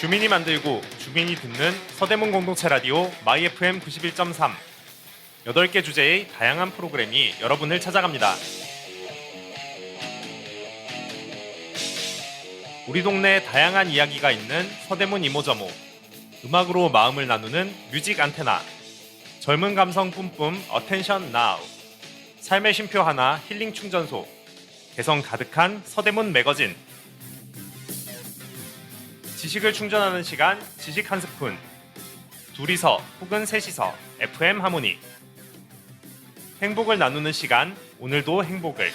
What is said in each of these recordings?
주민이 만들고 주민이 듣는 서대문 공동체 라디오 마이 FM 91.3. 8개 주제의 다양한 프로그램이 여러분을 찾아갑니다. 우리 동네에 다양한 이야기가 있는 서대문 이모저모. 음악으로 마음을 나누는 뮤직 안테나. 젊은 감성 뿜뿜 어텐션 나우. 삶의 쉼표 하나 힐링 충전소. 개성 가득한 서대문 매거진. 지식을 충전하는 시간 지식 한 스푼. 둘이서 혹은 셋이서 FM 하모니. 행복을 나누는 시간 오늘도 행복을.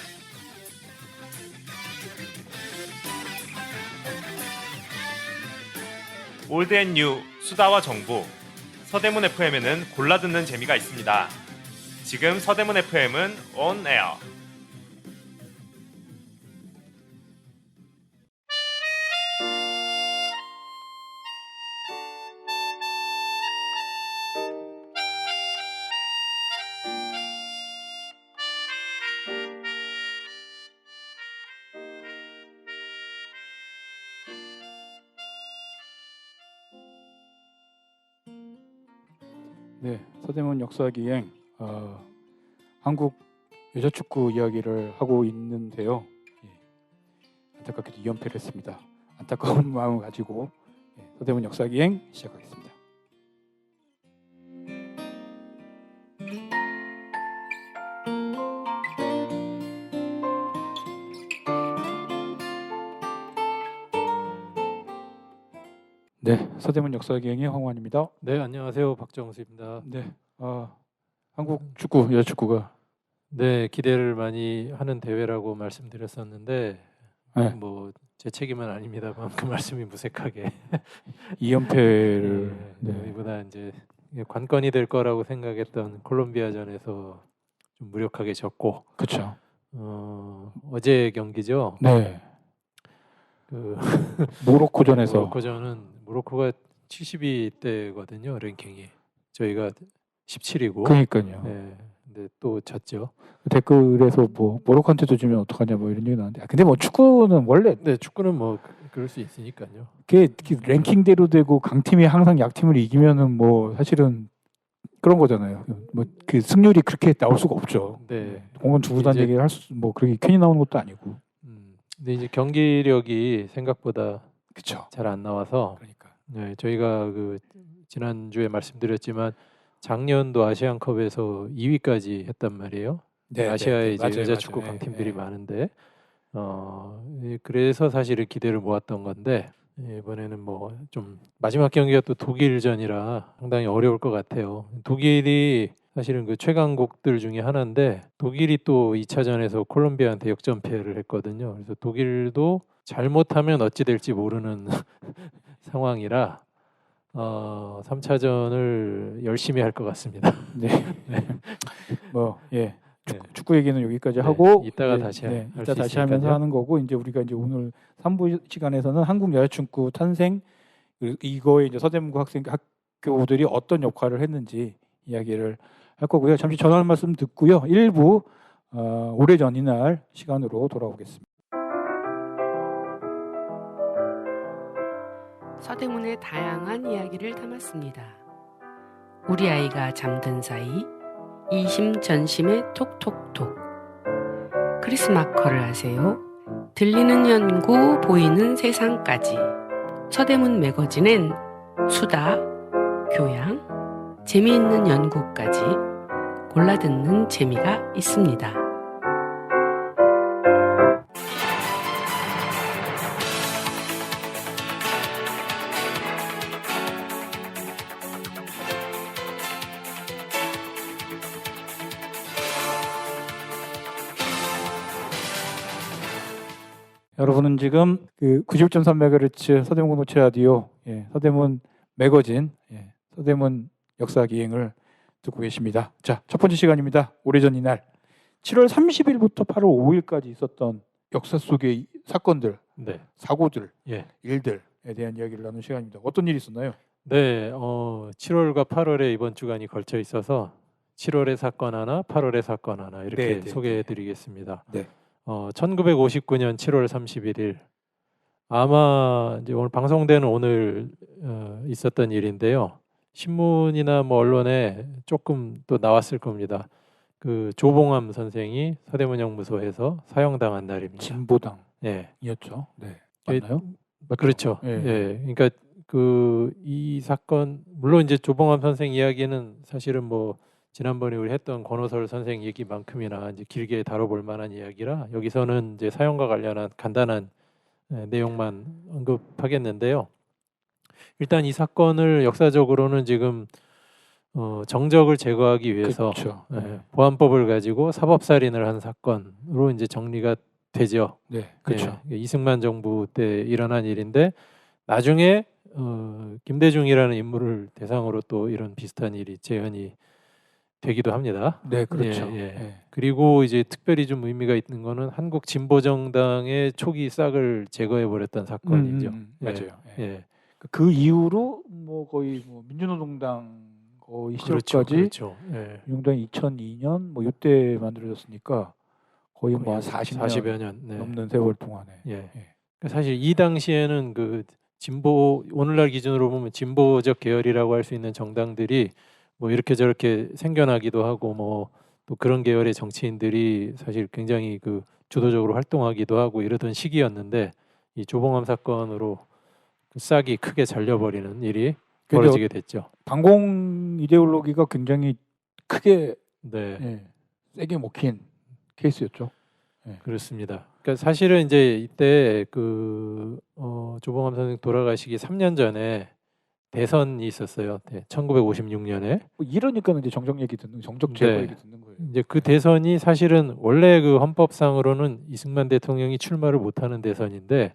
올드 앤 뉴 수다와 정보. 서대문 FM에는 골라 듣는 재미가 있습니다. 지금 서대문 FM은 on air. 네, 서대문 역사기행 한국 여자축구 이야기를 하고 있는데요. 안타깝게도 2연패를 했습니다. 안타까운 마음을 가지고 서대문 역사기행 시작하겠습니다. 네, 서대문 역사기행의 황환입니다. 네, 안녕하세요. 박정수입니다. 네, 한국 축구 여자축구가 네, 기대를 많이 하는 대회라고 말씀드렸었는데 네. 뭐 제 책임은 아닙니다만 그 말씀이 무색하게 2연패를 이보다 이제 관건이 될 거라고 생각했던 콜롬비아전에서 좀 무력하게 졌고, 그렇죠. 어제 경기죠. 네, 그 모로코전에서 모로코전은 모로코가 70위대거든요, 랭킹이. 저희가 17위고. 그러니까요. 네, 근데 또 졌죠. 댓글에서 뭐 모로코한테도 주면 어떡하냐 뭐 이런 얘기 나왔는데 근데 뭐 축구는 원래 네, 축구는 뭐 그럴 수 있으니까요. 그게 랭킹대로 되고 강팀이 항상 약팀을 이기면은 뭐 사실은 그런 거잖아요. 뭐 그 승률이 그렇게 나올 수가 없죠. 네. 공은 주구단 이제- 얘기를 할 수 뭐 그렇게 괜히 나오는 것도 아니고. 근데 이제 경기력이 생각보다 그렇죠. 잘 안 나와서 그러니까. 네, 저희가 그 지난주에 말씀드렸지만 작년도 아시안컵에서 2위까지 했단 말이에요. 아시아에 이제 여자 축구 강팀들이 많은데 그래서 사실은 기대를 모았던 건데 이번에는 뭐 좀 마지막 경기가 또 독일전이라 상당히 어려울 것 같아요. 독일이 사실은 그 최강국들 중에 하나인데 독일이 또 2차전에서 콜롬비아한테 역전패를 했거든요. 그래서 독일도 잘못하면 어찌 될지 모르는 상황이라 3차전을 열심히 할 것 같습니다. 네. 뭐 예. 네. 축구 얘기는 여기까지 네, 하고 이따가 이제, 다시 네, 할 이따 수 다시 하면서 있으니까요. 하는 거고 이제 우리가 이제 오늘 3부 시간에서는 한국 여자축구 탄생 이거에 이제 서대문고 학교들이 어떤 역할을 했는지 이야기를 할 거고요. 잠시 전화 말씀 듣고요. 1부 오래전 이날 시간으로 돌아오겠습니다. 서대문의 다양한 이야기를 담았습니다. 우리 아이가 잠든 사이 이심전심의 톡톡톡. 크리스마커를 하세요. 들리는 연구 보이는 세상까지. 서대문 매거진엔 수다, 교양, 재미있는 연구까지 골라 듣는 재미가 있습니다. 여러분은 지금 그 91.3MHz 서대문 공동체 라디오 서대문 매거진 서대문 역사기행을 듣고 계십니다. 자, 첫 번째 시간입니다. 오래전 이날 7월 30일부터 8월 5일까지 있었던 역사 속의 사건들, 네. 사고들, 예. 일들에 대한 이야기를 나누는 시간입니다. 어떤 일이 있었나요? 네, 7월과 8월에 이번 주간이 걸쳐 있어서 7월의 사건 하나, 8월의 사건 하나 이렇게 네, 소개해 드리겠습니다. 네. 1959년 7월 31일 아마 이제 오늘 방송되는 오늘 있었던 일인데요. 신문이나 뭐 언론에 조금 또 나왔을 겁니다. 그 조봉암 선생이 서대문형무소에서 사형당한 날입니다. 진보당이었죠. 예, 네. 예, 맞나요? 맞죠? 그렇죠. 예. 예, 그러니까 그 이 사건 물론 이제 조봉암 선생 이야기는 사실은 뭐 지난번에 우리 했던 권오설 선생 얘기만큼이나 이제 길게 다뤄볼 만한 이야기라 여기서는 이제 사형과 관련한 간단한 내용만 언급하겠는데요. 일단 이 사건을 역사적으로는 지금 정적을 제거하기 위해서 그렇죠. 보안법을 가지고 사법살인을 한 사건으로 이제 정리가 되죠. 네, 그렇죠. 예, 이승만 정부 때 일어난 일인데 나중에 김대중이라는 인물을 대상으로 또 이런 비슷한 일이 재현이 되기도 합니다. 네, 그렇죠. 예, 예. 예. 그리고 이제 특별히 좀 의미가 있는 거는 한국 진보정당의 초기 싹을 제거해 버렸던 사건이죠. 예, 맞아요. 예. 예. 그 이후로 뭐 거의 뭐 민주노동당 거의 시절까지 그렇죠. 예. 민주노당이 2002년 뭐 이때 만들어졌으니까 거의 뭐 한 40년 40여 년 네. 넘는 세월 동안에. 예. 예. 그러니까 사실 이 당시에는 그 진보 오늘날 기준으로 보면 진보적 계열이라고 할 수 있는 정당들이 뭐 이렇게 저렇게 생겨나기도 하고 뭐 또 그런 계열의 정치인들이 사실 굉장히 그 주도적으로 활동하기도 하고 이러던 시기였는데 이 조봉암 사건으로 그 싹이 크게 잘려버리는 일이 벌어지게 됐죠. 반공 이데올로기가 굉장히 크게 네, 예, 세게 먹힌 케이스였죠. 그렇습니다. 그러니까 사실은 이제 이때 그 조봉암 선생 돌아가시기 3년 전에 대선이 있었어요. 네, 1956년에. 뭐 이러니까는 이제 정적 얘기 듣는 정적 제거 네. 얘기 듣는 거예요. 이제 그 대선이 사실은 원래 그 헌법상으로는 이승만 대통령이 출마를 못하는 대선인데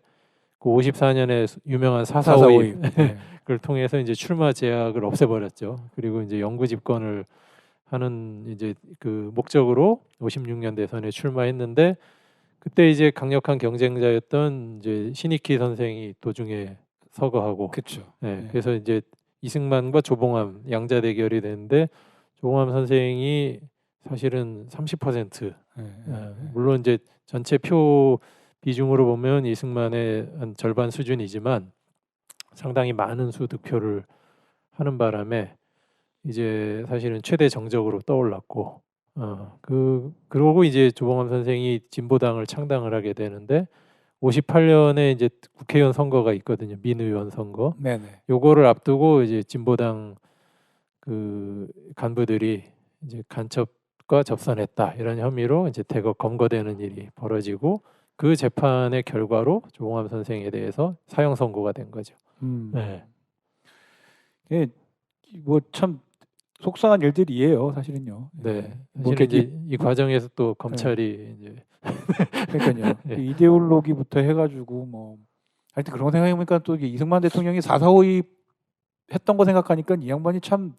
그 54년에 유명한 4.4.5를 네. 통해서 이제 출마 제약을 없애버렸죠. 그리고 이제 영구 집권을 하는 이제 그 목적으로 56년 대선에 출마했는데 그때 이제 강력한 경쟁자였던 이제 신익희 선생이 도중에 서거하고 그렇죠. 네, 그래서 이제 이승만과 조봉암 양자 대결이 됐는데 조봉암 선생이 사실은 30% 물론 이제 전체 표 비중으로 보면 이승만의 한 절반 수준이지만 상당히 많은 수 득표를 하는 바람에 이제 사실은 최대 정적으로 떠올랐고 그러고 이제 조봉암 선생이 진보당을 창당을 하게 되는데 58년에 이제 국회의원 선거가 있거든요. 민의원 선거. 네네. 요거를 앞두고 이제 진보당 그 간부들이 이제 간첩과 접선했다 이런 혐의로 이제 대거 검거되는 일이 벌어지고 그 재판의 결과로 조봉암 선생에 대해서 사형 선고가 된 거죠. 네. 예, 뭐 참 속상한 일들이에요, 사실은요. 네. 뭐 사실 이제 이 과정에서 또 검찰이 이제 그러니까요. 예. 그 이데올로기부터 해가지고 뭐 하여튼 그런 거 생각해보니까 또 이게 이승만 대통령이 4.4.5 했던 거 생각하니까 이 양반이 참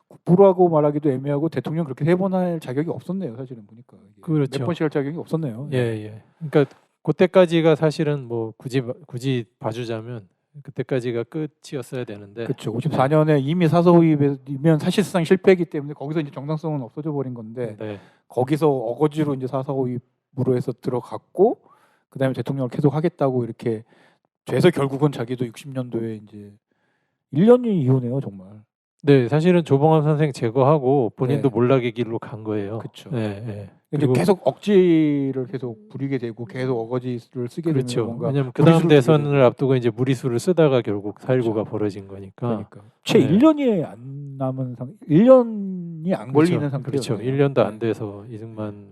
국부라고 말하기도 애매하고 대통령 그렇게 3번 할 자격이 없었네요, 사실은 보니까. 그렇죠. 몇 번씩 할 자격이 없었네요. 예, 예. 그러니까 그때까지가 사실은 뭐 굳이 봐주자면 그때까지가 끝이었어야 되는데. 그렇죠. 54년에 이미 4.4.5이면 사실상 실패이기 때문에 거기서 이제 정당성은 없어져 버린 건데 네. 거기서 어거지로 이제 4.4.5으로 해서 들어갔고 그다음에 대통령을 계속 하겠다고 이렇게 돼서 결국은 자기도 60년도에 이제 1년이 이후네요, 정말. 네, 사실은 조봉암 선생 제거하고 본인도 네. 몰락의 길로 간 거예요. 그렇죠. 네, 네. 이제 그리고 계속 억지를 계속 부리게 되고 계속 어거지를 쓰게 그렇죠. 되면 뭔가 왜냐하면 그 다음 무리수를 대선을 두게 되고. 앞두고 이제 무리수를 쓰다가 결국 4.19가 그렇죠. 벌어진 거니까. 그러니까 채 네. 1년이 안 남은 1년이 안 걸리는 상태예요. 그렇죠. 1년도 안 돼서 이승만이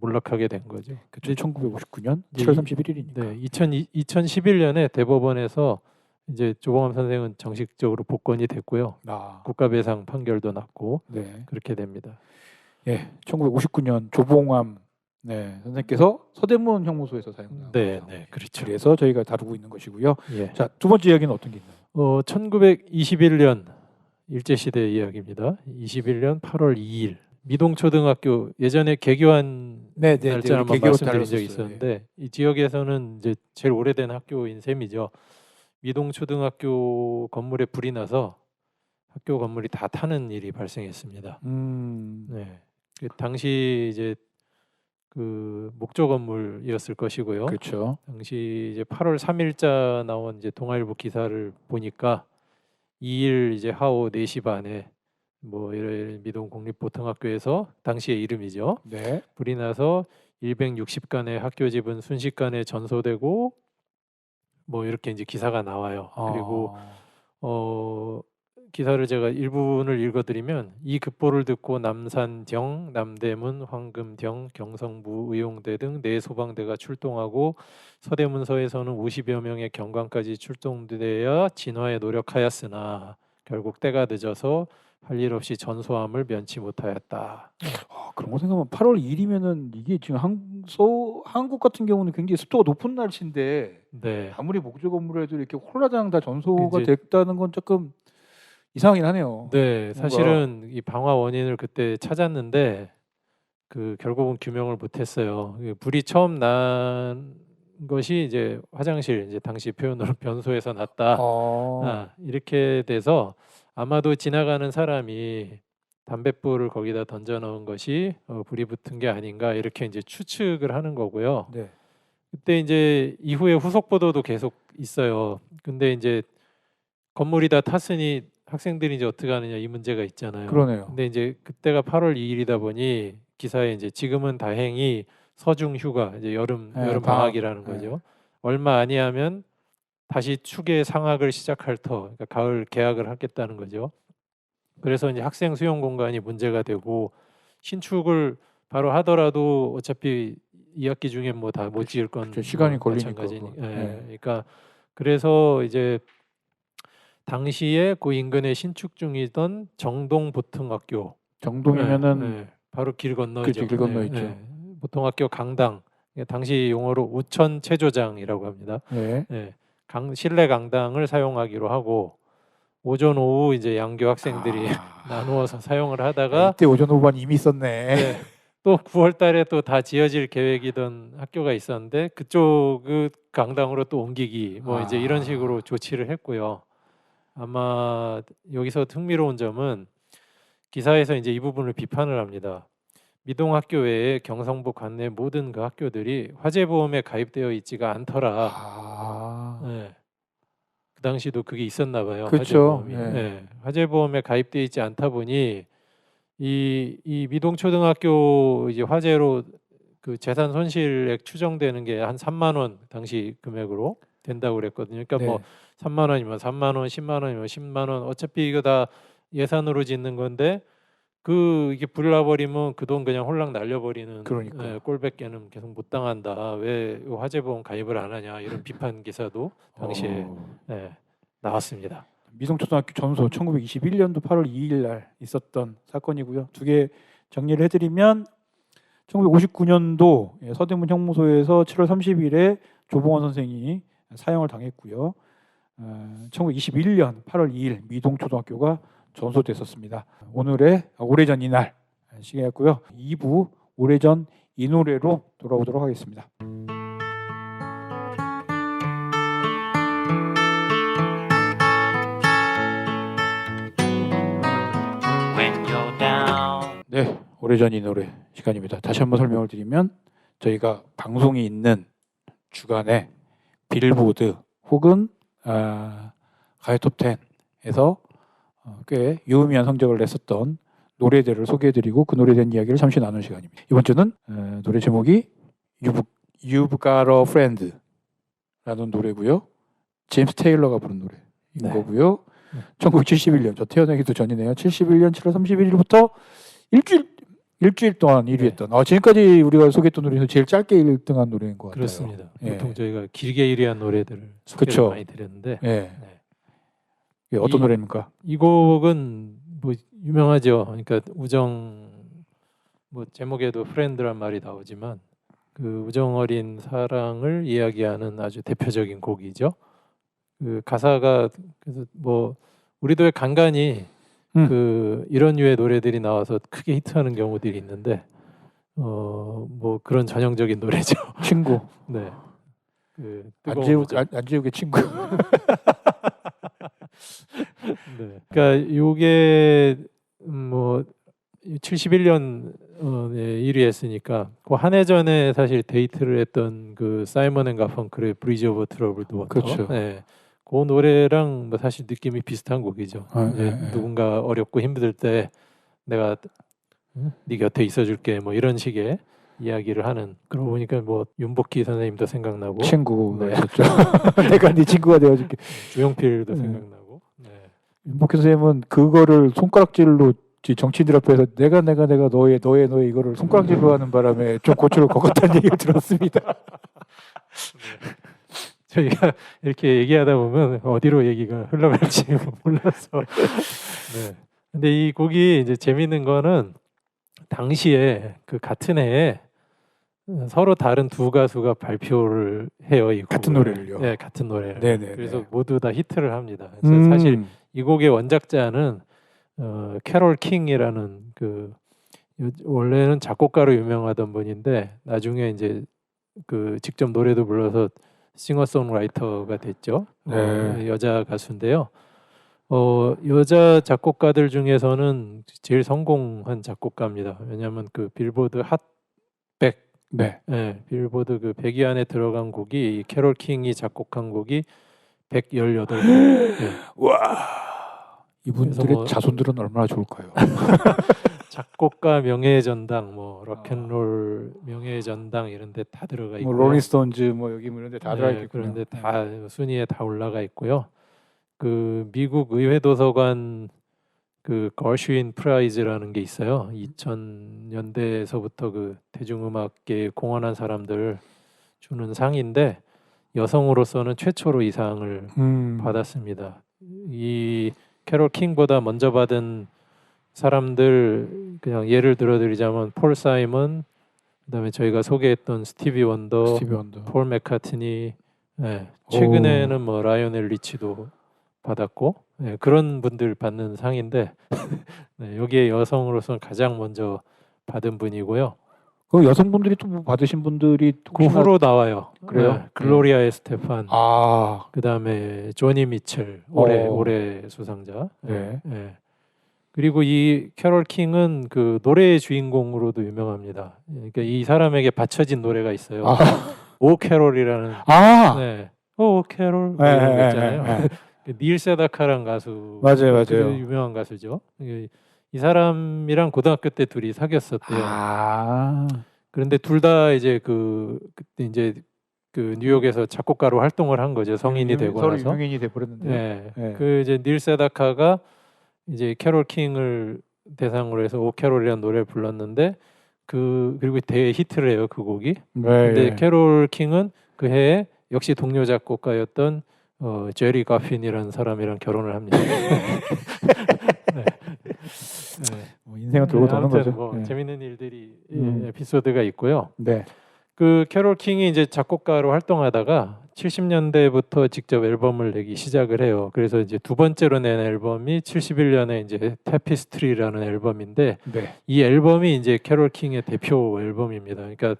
몰락하게 된 거죠. 그렇죠. 1959년 네, 7월 31일이니까. 네, 2011년에 대법원에서 이제 조봉암 선생은 정식적으로 복권이 됐고요. 국가배상 판결도 났고 네. 그렇게 됩니다. 예, 1959년 조봉암 선생님께서 서대문 형무소에서 사용한 네, 거죠. 네, 그렇죠. 그래서 저희가 다루고 있는 것이고요. 예. 자, 두 번째 이야기는 어떤 게 있나요? 1921년 일제시대 이야기입니다. 21년 8월 2일 미동초등학교 예전에 개교한 날짜 한번 말씀드린 적이 있었는데 이 지역에서는 이제 제일 오래된 학교인 셈이죠. 미동초등학교 건물에 불이 나서 학교 건물이 다 타는 일이 발생했습니다. 네. 그 당시 이제 그 목조 건물이었을 것이고요. 그렇죠. 당시 이제 8월 3일자 나온 이제 동아일보 기사를 보니까 2일 이제 하오 4시 반에 뭐 이런 미동 공립보통학교에서 당시의 이름이죠. 네. 불이 나서 160간의 학교 집은 순식간에 전소되고 뭐 이렇게 이제 기사가 나와요. 그리고 기사를 제가 일부분을 읽어드리면 이 급보를 듣고 남산경, 남대문, 황금경, 경성부, 의용대 등 네 소방대가 출동하고 서대문서에서는 50여 명의 경관까지 출동되어 진화에 노력하였으나 결국 때가 늦어서 할 일 없이 전소함을 면치 못하였다. 그런 거 생각하면 8월 2일이면은 이게 지금 한국 같은 경우는 굉장히 습도가 높은 날씨인데 네, 아무리 목조 건물에도 이렇게 홀라당 다 전소가 이제- 됐다는 건 조금 이상하긴 하네요. 네, 사실은 이 방화 원인을 그때 찾았는데 그 결국은 규명을 못했어요. 불이 처음 난 것이 이제 화장실 이제 당시 표현으로 변소에서 났다. 이렇게 돼서 아마도 지나가는 사람이 담뱃불을 거기다 던져 넣은 것이 불이 붙은 게 아닌가 이렇게 이제 추측을 하는 거고요. 네. 그때 이제 이후에 후속 보도도 계속 있어요. 근데 이제 건물이 다 탔으니 학생들이 이제 어떻게 하느냐 이 문제가 있잖아요. 그러네요. 근데 이제 그때가 8월 2일이다 보니 기사에 이제 지금은 다행히 서중 휴가 이제 여름 네, 여름 방학. 방학이라는 거죠. 얼마 아니하면 다시 축의 상학을 시작할 터, 그러니까 가을 개학을 하겠다는 거죠. 그래서 이제 학생 수용 공간이 문제가 되고 신축을 바로 하더라도 어차피 2학기 중에 뭐 다 못 지을 건 그쵸, 시간이 뭐 걸리니까 마찬가지니. 그거. 예, 네. 그러니까 그래서 이제 당시에 그 인근에 신축 중이던 정동 보통학교 정동이면은 바로 길 건너죠. 그렇죠, 길 건너 있죠. 보통학교 강당 당시 용어로 우천 체조장이라고 합니다. 네. 실내 강당을 사용하기로 하고 오전 오후 이제 양교 학생들이 나누어서 사용을 하다가 이때 오전 오후반 이미 있었네. 네, 또 9월달에 또 다 지어질 계획이던 학교가 있었는데 그쪽 그 강당으로 또 옮기기 뭐 이제 이런 식으로 조치를 했고요. 아마 여기서 흥미로운 점은 기사에서 이제 이 부분을 비판을 합니다. 미동학교 외에 경성부 관내 모든 그 학교들이 화재보험에 가입되어 있지가 않더라. 네. 그 당시도 그게 있었나 봐요. 그렇죠. 화재보험이. 네. 화재보험에 가입되어 있지 않다 보니 이 미동초등학교 이제 화재로 그 재산 손실액 추정되는 게 한 3만 원 당시 금액으로 된다고 그랬거든요. 그러니까 네. 뭐 3만 원이면 3만 원, 10만 원이면 10만 원 어차피 이거 다 예산으로 짓는 건데 이게 불 나버리면 그 돈 그냥 홀랑 날려버리는 그러니까요. 꼴밖에는 계속 못 당한다. 왜 화재보험 가입을 안 하냐 이런 비판 기사도 당시에 나왔습니다. 미성초등학교 전소 1921년도 8월 2일 날 있었던 사건이고요. 두 개 정리를 해드리면 1959년도 서대문 형무소에서 7월 30일에 조봉원 선생이 사형을 당했고요. 1921년 8월 2일 미동초등학교가 전소됐었습니다. 오래전 이날 시간이었고요. 2부 오래전 이 노래로 돌아오도록 하겠습니다. 네, 오래전 이 노래 시간입니다. 다시 한번 설명을 드리면 저희가 방송이 있는 주간에 빌보드 혹은 가요톱10에서 꽤 유의미한 성적을 냈었던 노래들을 소개해드리고 그 노래에 대한 이야기를 잠시 나눈 시간입니다. 이번 주는 노래 제목이 You've Got a Friend라는 노래고요. 제임스 테일러가 부른 노래인 거고요. 1971년 저 태어나기도 전이네요. 71년 7월 31일부터 일주일 동안 1위 했던 지금까지 우리가 소개했던 노래 중에서 제일 짧게 1등한 노래인 것 같아요. 그렇습니다. 예. 보통 저희가 길게 1위한 노래들을 소개를 그쵸. 많이 드렸는데 예, 어떤 노래입니까? 이 곡은 뭐 유명하죠. 그러니까 우정 뭐 제목에도 프렌드란 말이 나오지만 그 우정 어린 사랑을 이야기하는 아주 대표적인 곡이죠. 그 가사가 그래서 뭐 우리도 간간히 그 이런 류의 노래들이 나와서 크게 히트하는 경우들이 있는데 뭐 그런 전형적인 노래죠. 친구. 네. 그 뜨거운 안재욱의 친구. 네. 그러니까 요게 뭐 71년 네, 1위 했으니까 그 한 해 전에 사실 데이트를 했던 그 사이먼 앤 가펑클의 브리지 오브 트러블드 워터. 그렇죠. 네. 그 노래랑 뭐 사실 느낌이 비슷한 곡이죠. 이제 누군가 어렵고 힘들 때 내가 네 곁에 있어줄게 뭐 이런 식의 이야기를 하는. 그러고 보니까 뭐 윤복희 선생님도 생각나고 친구가 네. 있었죠. 내가 네 친구가 되어줄게. 주용필도 생각나고. 네. 윤복희 선생님은 그거를 손가락질로 정치인들 앞에서 내가 너의 이거를 손가락질로 하는 바람에 좀 고초를 겪었다는 얘기를 들었습니다. 저희가 이렇게 얘기하다 보면 어디로 얘기가 흘러갈지 몰라서. 네. 근데 이 곡이 이제 재밌는 거는 당시에 그 같은 해에 서로 다른 두 가수가 발표를 해요. 이 곡을. 같은 노래를요? 네, 같은 노래를. 네네. 그래서 모두 다 히트를 합니다. 그래서 사실 이 곡의 원작자는 캐롤 킹이라는 원래는 작곡가로 유명하던 분인데 나중에 이제 그 직접 노래도 불러서 싱어송라이터가 됐죠. 네. 여자 가수인데요. 여자 작곡가들 중에서는 제일 성공한 작곡가입니다. 왜냐하면 그 빌보드 핫 100, 네. 네, 빌보드 그 100위 안에 들어간 곡이 이 캐롤 킹이 작곡한 곡이 118곡. 네. 와. 이분들의 뭐 자손들은 얼마나 좋을까요? 작곡가 명예의 전당, 뭐 록앤롤 명예의 전당 이런 데 다 들어가 있고요. 뭐 롤링스톤즈 뭐 여기 뭐 이런 데 다 들어가 있겠군요. 그런데 다 순위에 다 올라가 있고요. 그 미국 의회 도서관 그 걸슈윈 프라이즈라는 게 있어요. 2000년대에서부터 그 대중음악계에 공헌한 사람들 주는 상인데 여성으로서는 최초로 이 상을 받았습니다. 이 캐롤 킹보다 먼저 받은 사람들 그냥 예를 들어드리자면 폴 사이먼, 그다음에 저희가 소개했던 스티비 원더, 폴 맥카트니, 네, 최근에는 뭐 라이오넬 리치도 받았고 네, 그런 분들 받는 상인데 네, 여기에 여성으로서는 가장 먼저 받은 분이고요. 그 여성분들이 또 뭐 받으신 분들이 그 후로 나와요. 그래요? 네, 글로리아 에스테판, 아, 그다음에 조니 미첼 올해 수상자. 네. 네. 그리고 이 캐롤 킹은 그 노래의 주인공으로도 유명합니다. 그러니까 이 사람에게 바쳐진 노래가 있어요. 오 캐롤이라는. 네. 오 캐롤 네, 이런 거 있잖아요. 네. 닐 세다카라는 가수. 맞아요. 유명한 가수죠. 이 사람이랑 고등학교 때 둘이 사귀었었대요. 그런데 둘 다 이제 그때 이제 그 뉴욕에서 작곡가로 활동을 한 거죠. 성인이 되고 서로 나서. 유명인이 돼 버렸는데. 네. 네. 그 이제 닐 세다카가 이제 캐롤 킹을 대상으로 해서 오 캐롤이라는 노래를 불렀는데 그리고 대히트를 해요. 그 곡이. 네. 근데 캐롤 킹은 그 해에 역시 동료 작곡가였던 제리 가핀이라는 사람이랑 결혼을 합니다. 네. 뭐 인생은 돌고 도는 거죠. 뭐 네. 재밌는 일들이 에피소드가 있고요. 네. 그 캐롤 킹이 이제 작곡가로 활동하다가 70년대부터 직접 앨범을 내기 시작을 해요. 그래서 이제 두 번째로 낸 앨범이 71년에 이제 테피스트리라는 앨범인데 네. 이 앨범이 이제 캐롤 킹의 대표 앨범입니다. 그러니까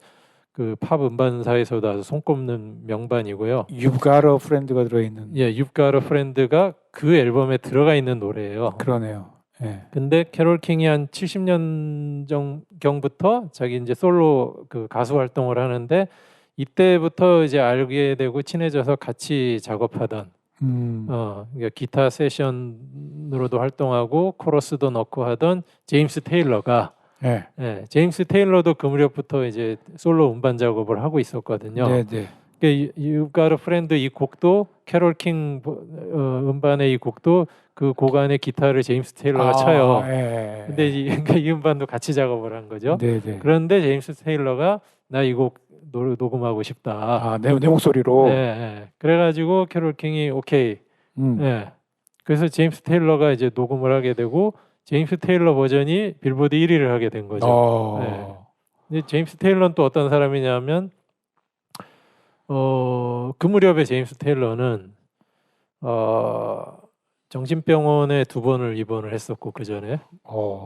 그 팝 음반사에서도 아주 손꼽는 명반이고요. You've Got a Friend가 들어있는. 예, You've Got a Friend가 그 앨범에 들어가 있는 노래예요. 그러네요. 네. 근데 캐롤 킹이 한 70년 경부터 자기 이제 솔로 그 가수 활동을 하는데 이때부터 이제 알게 되고 친해져서 같이 작업하던 그러니까 기타 세션으로도 활동하고 코러스도 넣고 하던 제임스 테일러가 네. 네, 제임스 테일러도 그 무렵부터 이제 솔로 음반 작업을 하고 있었거든요. 네, 네. You've Got a Friend 이 곡도 캐롤 킹 음반의 이 곡도 그 곡 안에 기타를 제임스 테일러가 쳐요. 네. 근데 이 음반도 같이 작업을 한 거죠. 네, 네. 그런데 제임스 테일러가 나 이 곡 녹음하고 싶다. 내 목소리로. 네, 네. 그래가지고 캐롤 킹이 오케이. 네. 그래서 제임스 테일러가 이제 녹음을 하게 되고 제임스 테일러 버전이 빌보드 1위를 하게 된 거죠. 네. 근데 제임스 테일러는 또 어떤 사람이냐면 그 무렵에 제임스 테일러는 정신병원에 2번을 입원을 했었고 그 전에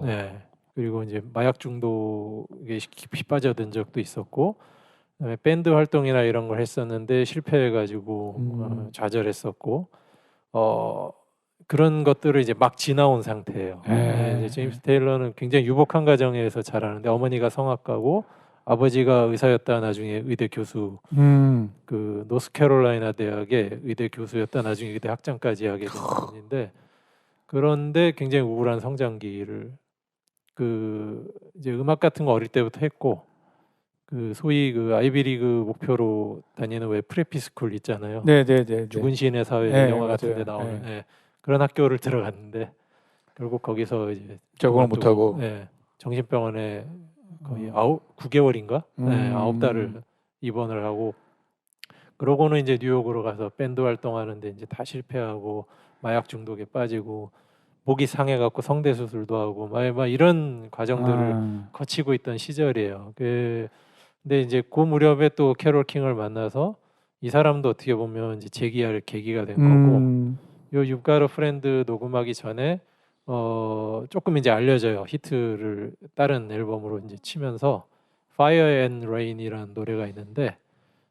네. 그리고 이제 마약 중독에 깊이 빠져든 적도 있었고 그다음에 밴드 활동이나 이런 걸 했었는데 실패해가지고 좌절했었고 그런 것들을 이제 막 지나온 상태예요. 이제 제임스 테일러는 굉장히 유복한 가정에서 자라는데 어머니가 성악가고 아버지가 의사였다 나중에 의대 교수, 그 노스캐롤라이나 대학의 의대 교수였다 나중에 의대 학장까지 하게 된 분인데 그런데 굉장히 우울한 성장기를 그 이제 음악 같은 거 어릴 때부터 했고 그 소위 그 아이비리그 목표로 다니는 왜 프레피 스쿨 있잖아요. 네네네. 죽은 시인의 사회 네, 영화 같은 데 맞아요. 나오는 그런 학교를 들어갔는데 결국 거기서 이제 적응을 못하고 정신병원에 거의 9개월인가 9달을 입원을 하고 그러고는 이제 뉴욕으로 가서 밴드 활동하는데 이제 다 실패하고 마약 중독에 빠지고 목이 상해갖고 성대 수술도 하고 막 이런 과정들을 거치고 있던 시절이에요. 근데 이제 그 무렵에 또 캐롤 킹을 만나서 이 사람도 어떻게 보면 이제 재기할 계기가 된 거고 요 You've Got a Friend 녹음하기 전에 조금 이제 알려져요. 히트를 다른 앨범으로 이제 치면서 Fire and Rain이라는 노래가 있는데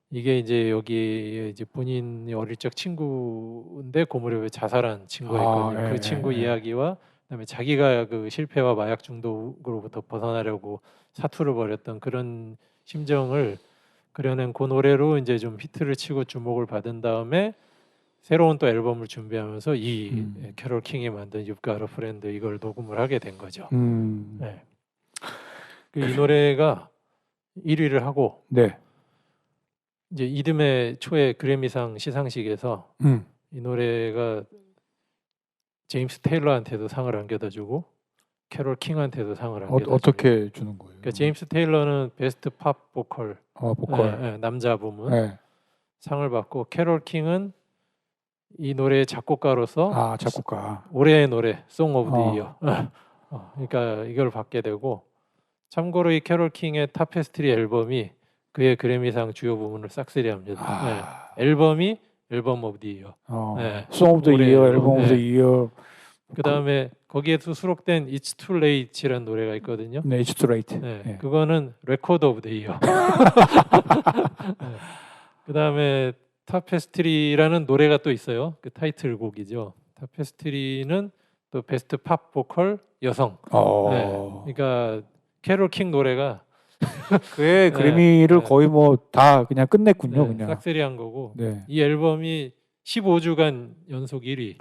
이게 이제 여기 이제 본인이 어릴 적 친구인데 그 무렵에 자살한 친구가 있거든요. 그 친구 이야기와 그다음에 자기가 그 실패와 마약 중독으로부터 벗어나려고 사투를 벌였던 그런 심정을 그려낸 그 노래로 이제 좀 히트를 치고 주목을 받은 다음에 새로운 또 앨범을 준비하면서 이 캐롤 킹이 만든 You've Got a Friend 이걸 녹음을 하게 된 거죠. 네. 이 노래가 1위를 하고 이제 이듬해 초에 그래미상 시상식에서 이 노래가 제임스 테일러한테도 상을 안겨다주고 캐롤 킹한테도 상을 안겨다주고 어떻게 주는 거예요? 그러니까 제임스 테일러는 베스트 팝 보컬, 남자 부문 상을 받고 캐롤 킹은 이 노래의 작곡가로서 작곡가 올해의 노래 송 오브 더 이어 그러니까 이걸 받게 되고 참고로 이 캐롤 킹의 타페스트리 앨범이 그의 그래미상 주요 부문을 싹쓸이합니다. 앨범이 앨범 오브 더 이어 송 오브 더 이어, 앨범 오브 더 이어 그 다음에 거기에도 수록된 It's Too Late이라는 노래가 있거든요. 네, It's Too Late. 그거는 레코드 오브 더 이어. 그 다음에 타페스트리라는 노래가 또 있어요. 그 타이틀곡이죠. 타페스트리는 또 베스트 팝 보컬 여성. 그러니까 캐롤 킹 노래가 그의 그래미를 거의 뭐 다 그냥 끝냈군요. 그냥 싹쓸이한 거고. 이 앨범이 15주간 연속 1위.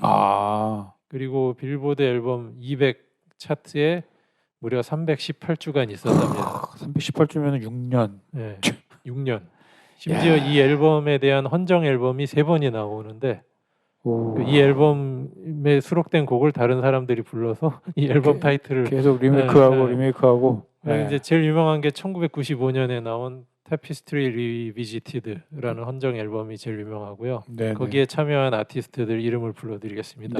그리고 빌보드 앨범 200 차트에 무려 318주간 있었답니다. 318주면 6년. 6년. 심지어 이 앨범에 대한 헌정 앨범이 3번이 나오는데 이 앨범에 수록된 곡을 다른 사람들이 불러서 이 앨범 타이틀을 계속 리메이크하고 이제 제일 유명한 게 1995년에 나온 타피스트리 리비지티드라는 헌정 앨범이 제일 유명하고요. 거기에 참여한 아티스트들 이름을 불러드리겠습니다.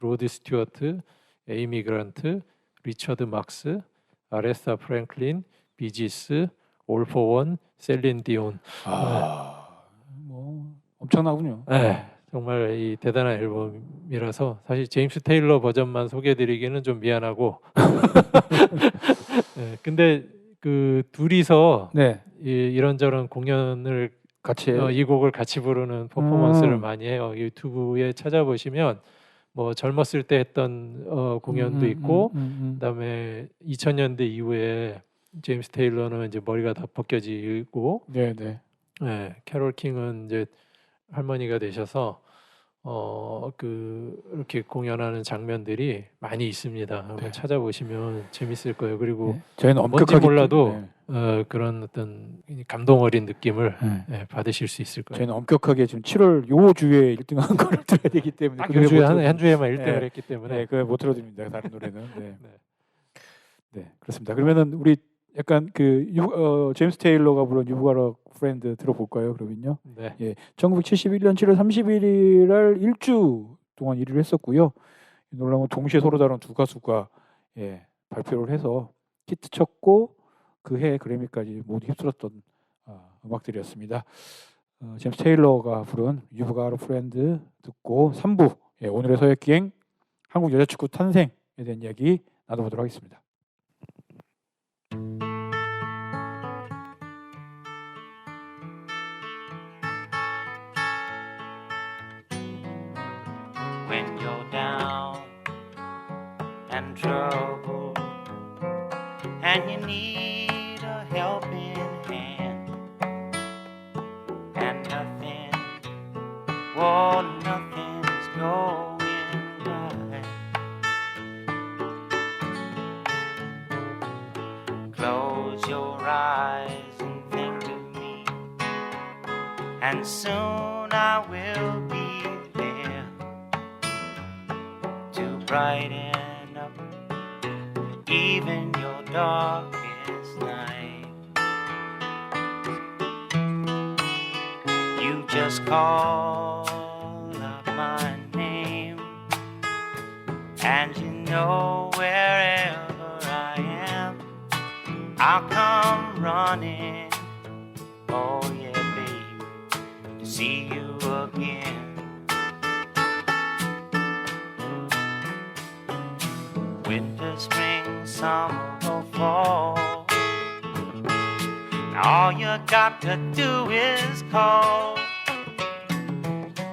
로드 스튜어트, 에이미 그란트, 리처드 막스, 아레사 프랭클린, 비지스, 올 포 원, 셀린 디온. 뭐 엄청나군요. 정말 이 대단한 앨범이라서 사실 제임스 테일러 버전만 소개해드리기는 좀 미안하고. 근데 그 둘이서 이런저런 공연을 같이 이 곡을 같이 부르는 퍼포먼스를 많이 해요. 유튜브에 찾아보시면 뭐 젊었을 때 했던 공연도 있고 그다음에 2000년대 이후에 제임스 테일러는 이제 머리가 다 벗겨지고 캐롤 킹은 이제 할머니가 되셔서 이렇게 공연하는 장면들이 많이 있습니다. 한번 찾아보시면 재밌을 거예요. 그리고 저희는 뭔지 엄격하게 몰라도 그런 어떤 감동 어린 느낌을 받으실 수 있을 거예요. 저희는 엄격하게 지금 7월 요 주에 1등한 거를 들어야 되기 때문에 딱 한 주에만 1등을 했기 때문에 그걸 못 들어드립니다. 다른 노래는. 그렇습니다. 그러면은 우리 약간 제임스 테일러가 부른 You've Got a Friend 들어볼까요? 그러면요. 1971년 7월 31일 날 1주 동안 1위를 했었고요. 놀라운 동시에 서로 다른 두 가수가 발표를 해서 히트 쳤고 그해 그래미까지 모두 휩쓸었던 음악들이었습니다. 제임스 테일러가 부른 You've Got a Friend 듣고 3부 오늘의 서획기행 한국 여자축구 탄생에 대한 이야기 나눠보도록 하겠습니다. When you're down in trouble and you need a helping hand, and nothing, oh, nothing's going right. Close your eyes and think of me, and soon I will be there to brighten up even your darkest night. You just call out my name, and you know wherever I am, I'll come running. Oh yeah, babe, to see you again. Winter, spring, summer, or fall, now all you got to do is call,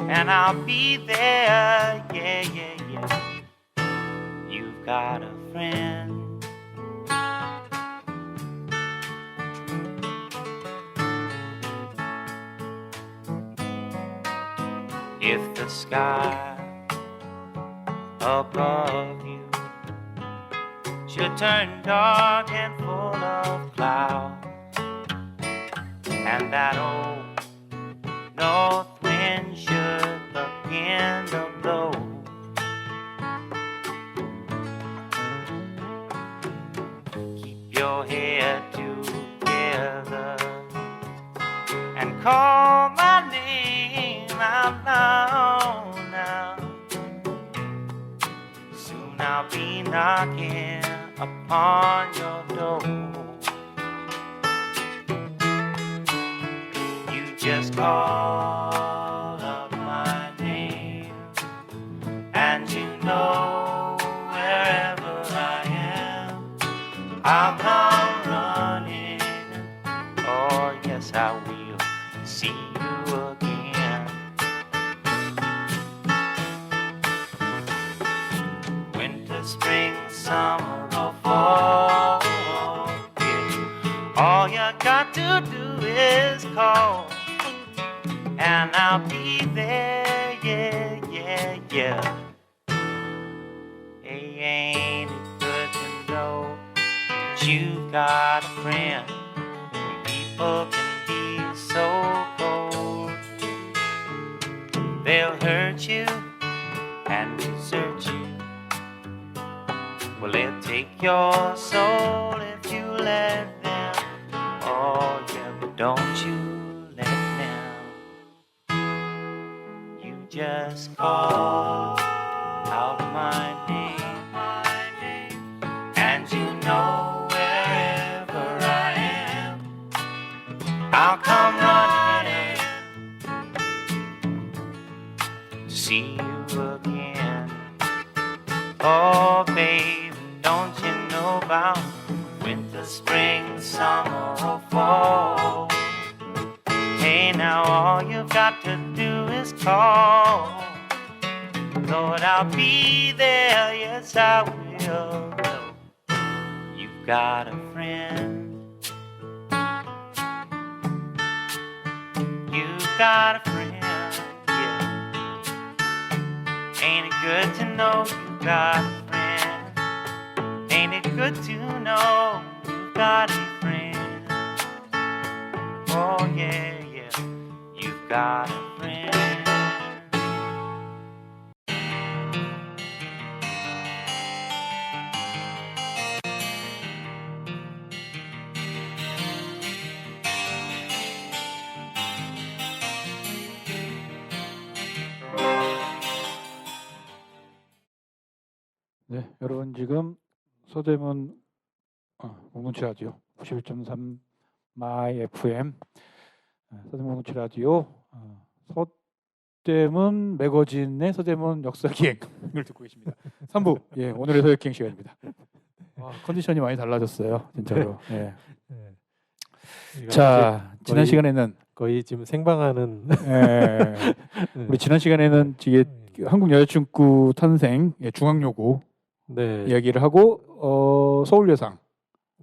and I'll be there, yeah, yeah, yeah. You've got a friend. If the sky above you should turn dark and full of clouds, and that old north wind should begin to blow, keep your head together and call my name out loud now. Soon I'll be knocking upon your door. You just call up my name, and you know wherever I am, I'll come running. Oh yes, I will see you again. Winter, spring, summer, or fall, yeah. All you got to do is call, and I'll be there, yeah, yeah, yeah. Hey, ain't it good to know that you've got a friend? People can be so cold, they'll hurt you and desert you. Well, they'll take your soul if you let them. Oh yeah, but don't you let them. You just call out my name, and you know wherever I am, I'll come running to see you again. Oh babe, don't you know about winter, spring, summer, or fall? Hey, now all you've got to do is call. Lord, I'll be there, yes I will. You've got a friend. You've got a friend, yeah. Ain't it good to know you've got a friend? Ain't it good to know you've got a friend? Oh yeah, yeah, you've got a friend. 네, 여러분 지금 서대문 공동체 라디오 91.3 마이 FM 서대문 공동체 라디오 서대문 매거진의 서대문 역사기행을 듣고 계십니다. 3부 예, 오늘의 서역기행 시간입니다. 컨디션이 많이 달라졌어요, 진짜로. 예. 자, 지난 시간에는 거의 지금 생방하는 우리 지난 시간에는 이게 한국 여자축구 탄생 중앙여고 네, 이야기를 하고 서울여상,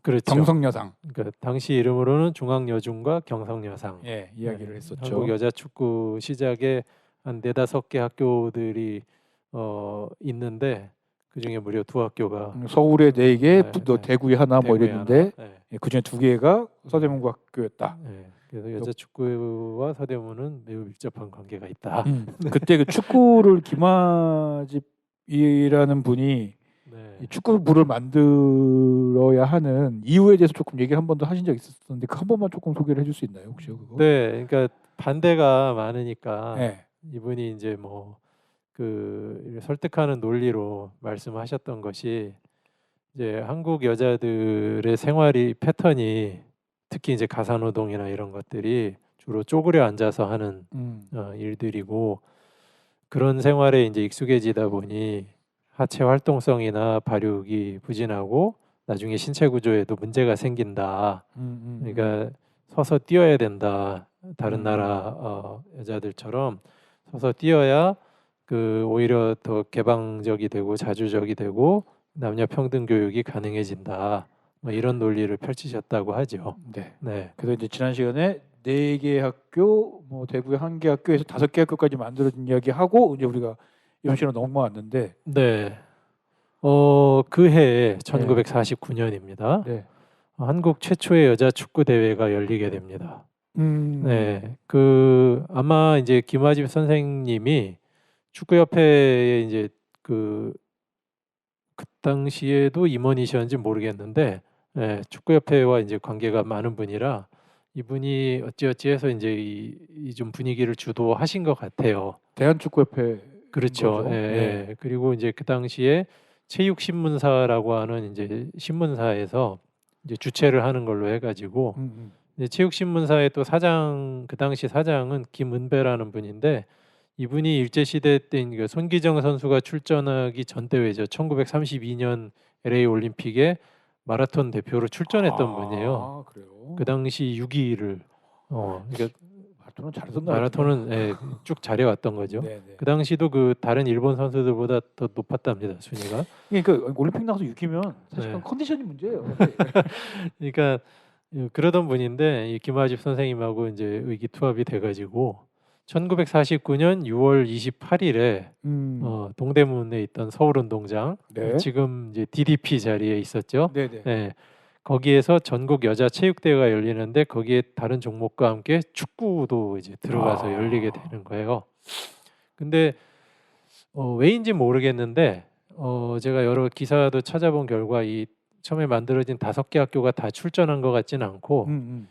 그렇죠. 경성여상 그러니까 당시 이름으로는 중앙여중과 경성여상. 이야기를 네, 했었죠. 한국 여자 축구 시작에 한 4-5개 학교들이 있는데 그 중에 무려 2학교가 서울에 4개, 네, 또 네. 대구에 하나 뭐 대구에 이랬는데 하나. 네. 그중에 2개가 서대문고 학교였다. 네. 그래서 여자 축구와 서대문은 매우 밀접한 관계가 있다. 그때 그 축구를 김아집이라는 분이 네. 이 축구부를 만들어야 하는 이유에 대해서 조금 얘기를 한 번도 하신 적 있었는데 그 한 번만 조금 소개를 해줄 수 있나요, 혹시 그거? 네, 그러니까 반대가 많으니까 네. 이분이 이제 뭐 그 설득하는 논리로 말씀하셨던 것이 이제 한국 여자들의 생활이 패턴이 특히 이제 가사노동이나 이런 것들이 주로 쪼그려 앉아서 하는 일들이고 그런 생활에 이제 익숙해지다 보니 하체 활동성이나 발육이 부진하고 나중에 신체 구조에도 문제가 생긴다. 그러니까 서서 뛰어야 된다. 다른 나라 여자들처럼 서서 뛰어야 그 오히려 더 개방적이 되고 자주적이 되고 남녀 평등 교육이 가능해진다. 뭐 이런 논리를 펼치셨다고 하죠. 네. 네. 그래서 이제 지난 시간에 4개 학교, 뭐 대구에 1개 학교에서 5개 학교까지 만들어진 이야기하고 이제 우리가 이번 시간으로 넘어왔는데 네. 그 해에 1949년입니다. 네. 한국 최초의 여자 축구 대회가 열리게 됩니다. 네. 아마 이제 김아집 선생님이 축구협회에 이제 그 당시에도 임원이셨는지 모르겠는데 축구협회와 이제 관계가 많은 분이라 이분이 어찌어찌해서 이제 이 좀 분위기를 주도하신 것 같아요. 대한축구협회 그렇죠. 거죠? 예. 그리고 이제 그 당시에 체육신문사라고 하는 이제 신문사에서 이제 주최를 하는 걸로 해가지고 이제 체육신문사의 또 그 당시 사장은 김은배라는 분인데 이분이 일제시대 때 손기정 선수가 출전하기 전 대회죠. 1932년 LA 올림픽에 마라톤 대표로 출전했던 분이에요. 그래요? 그 당시 6위를 그러니까 마라톤은 잘했었나? 마라톤은 쭉 잘해왔던 거죠. 네네. 그 당시도 그 다른 일본 선수들보다 더 높았답니다, 순위가. 그러니까 올림픽 나가서 6위면 사실 네. 컨디션이 문제예요. 그러니까 그러던 분인데 이 김아집 선생님하고 이제 의기투합이 돼가지고 1949년 6월 28일에 동대문에 있던 서울운동장, 네. 지금 이제 DDP 자리에 있었죠. 네네. 네. 거기에서 전국 여자 체육대회가 열리는데 거기에 다른 종목과 함께 축구도 이제 들어가서 열리게 되는 거예요. 근데 왜인지 모르겠는데 제가 여러 기사도 찾아본 결과 이 처음에 만들어진 5개 학교가 다 출전한 것 같지는 않고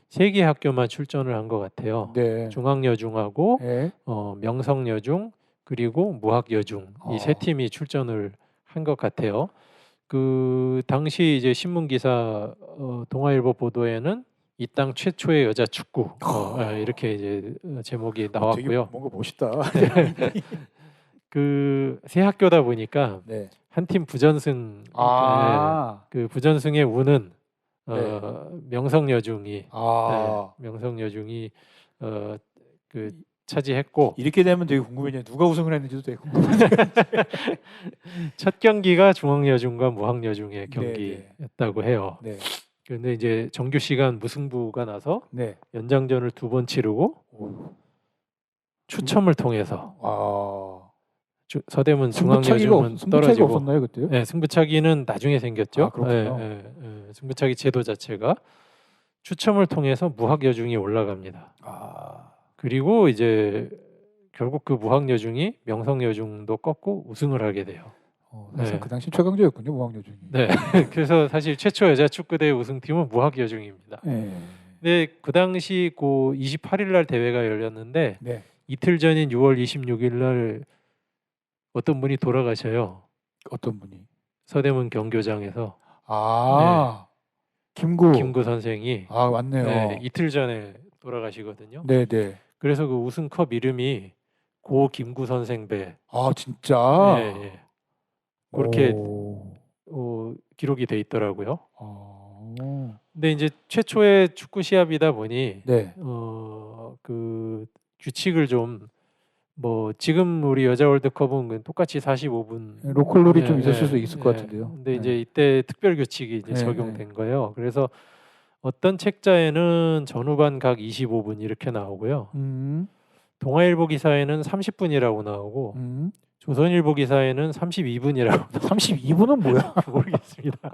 3개 학교만 출전을 한 것 같아요. 네. 중앙여중하고 네. 명성여중 그리고 무학여중 이 3팀이 출전을 한 것 같아요. 그 당시 이제 신문 기사 동아일보 보도에는 이 땅 최초의 여자 축구 이렇게 이제 제목이 나왔고요. 되게 뭔가 멋있다. 그 세 학교다 보니까 네. 한 팀 부전승. 그 부전승의 우는 명성여중이 명성여중이 그 차지했고 이렇게 되면 되게 궁금해요. 누가 우승을 했는지도 되게 궁금해요. 첫 경기가 중앙여중과 무학여중의 경기였다고 해요. 네. 그런데 이제 정규 시간 무승부가 나서 네. 연장전을 2번 치르고 추첨을 통해서 서대문 중앙여중은 떨어지고 없었나요 그때요? 네, 승부차기는 나중에 생겼죠. 그렇군요. 승부차기 제도 자체가 추첨을 통해서 무학여중이 올라갑니다. 그리고 이제 결국 그 무학여중이 명성여중도 꺾고 우승을 하게 돼요. 사실 그 당시 최강자였군요, 무학여중이. 네. 그래서 사실 최초 여자 축구대회 우승팀은 무학여중입니다. 근데 그 당시 28일 날 대회가 열렸는데 네. 이틀 전인 6월 26일 날 어떤 분이 돌아가셔요. 어떤 분이? 서대문 경교장에서. 김구 선생이. 맞네요. 네, 이틀 전에 돌아가시거든요. 네네. 그래서 그 우승컵 이름이 고 김구 선생배. 진짜? 네. 그렇게 기록이 돼 있더라고요. 근데 이제 최초의 축구 시합이다 보니 네. 그 규칙을 좀 뭐 지금 우리 여자 월드컵은 똑같이 45분 로컬룰이 좀 예, 있었을 예, 수 있을 것 예. 같은데요. 근데 예. 이제 이때 특별 규칙이 이제 예, 적용된 거예요. 그래서 어떤 책자에는 전후반 각 25분 이렇게 나오고요. 동아일보 기사에는 30분이라고 나오고 조선일보 기사에는 32분이라고 32분은 뭐야? 모르겠습니다.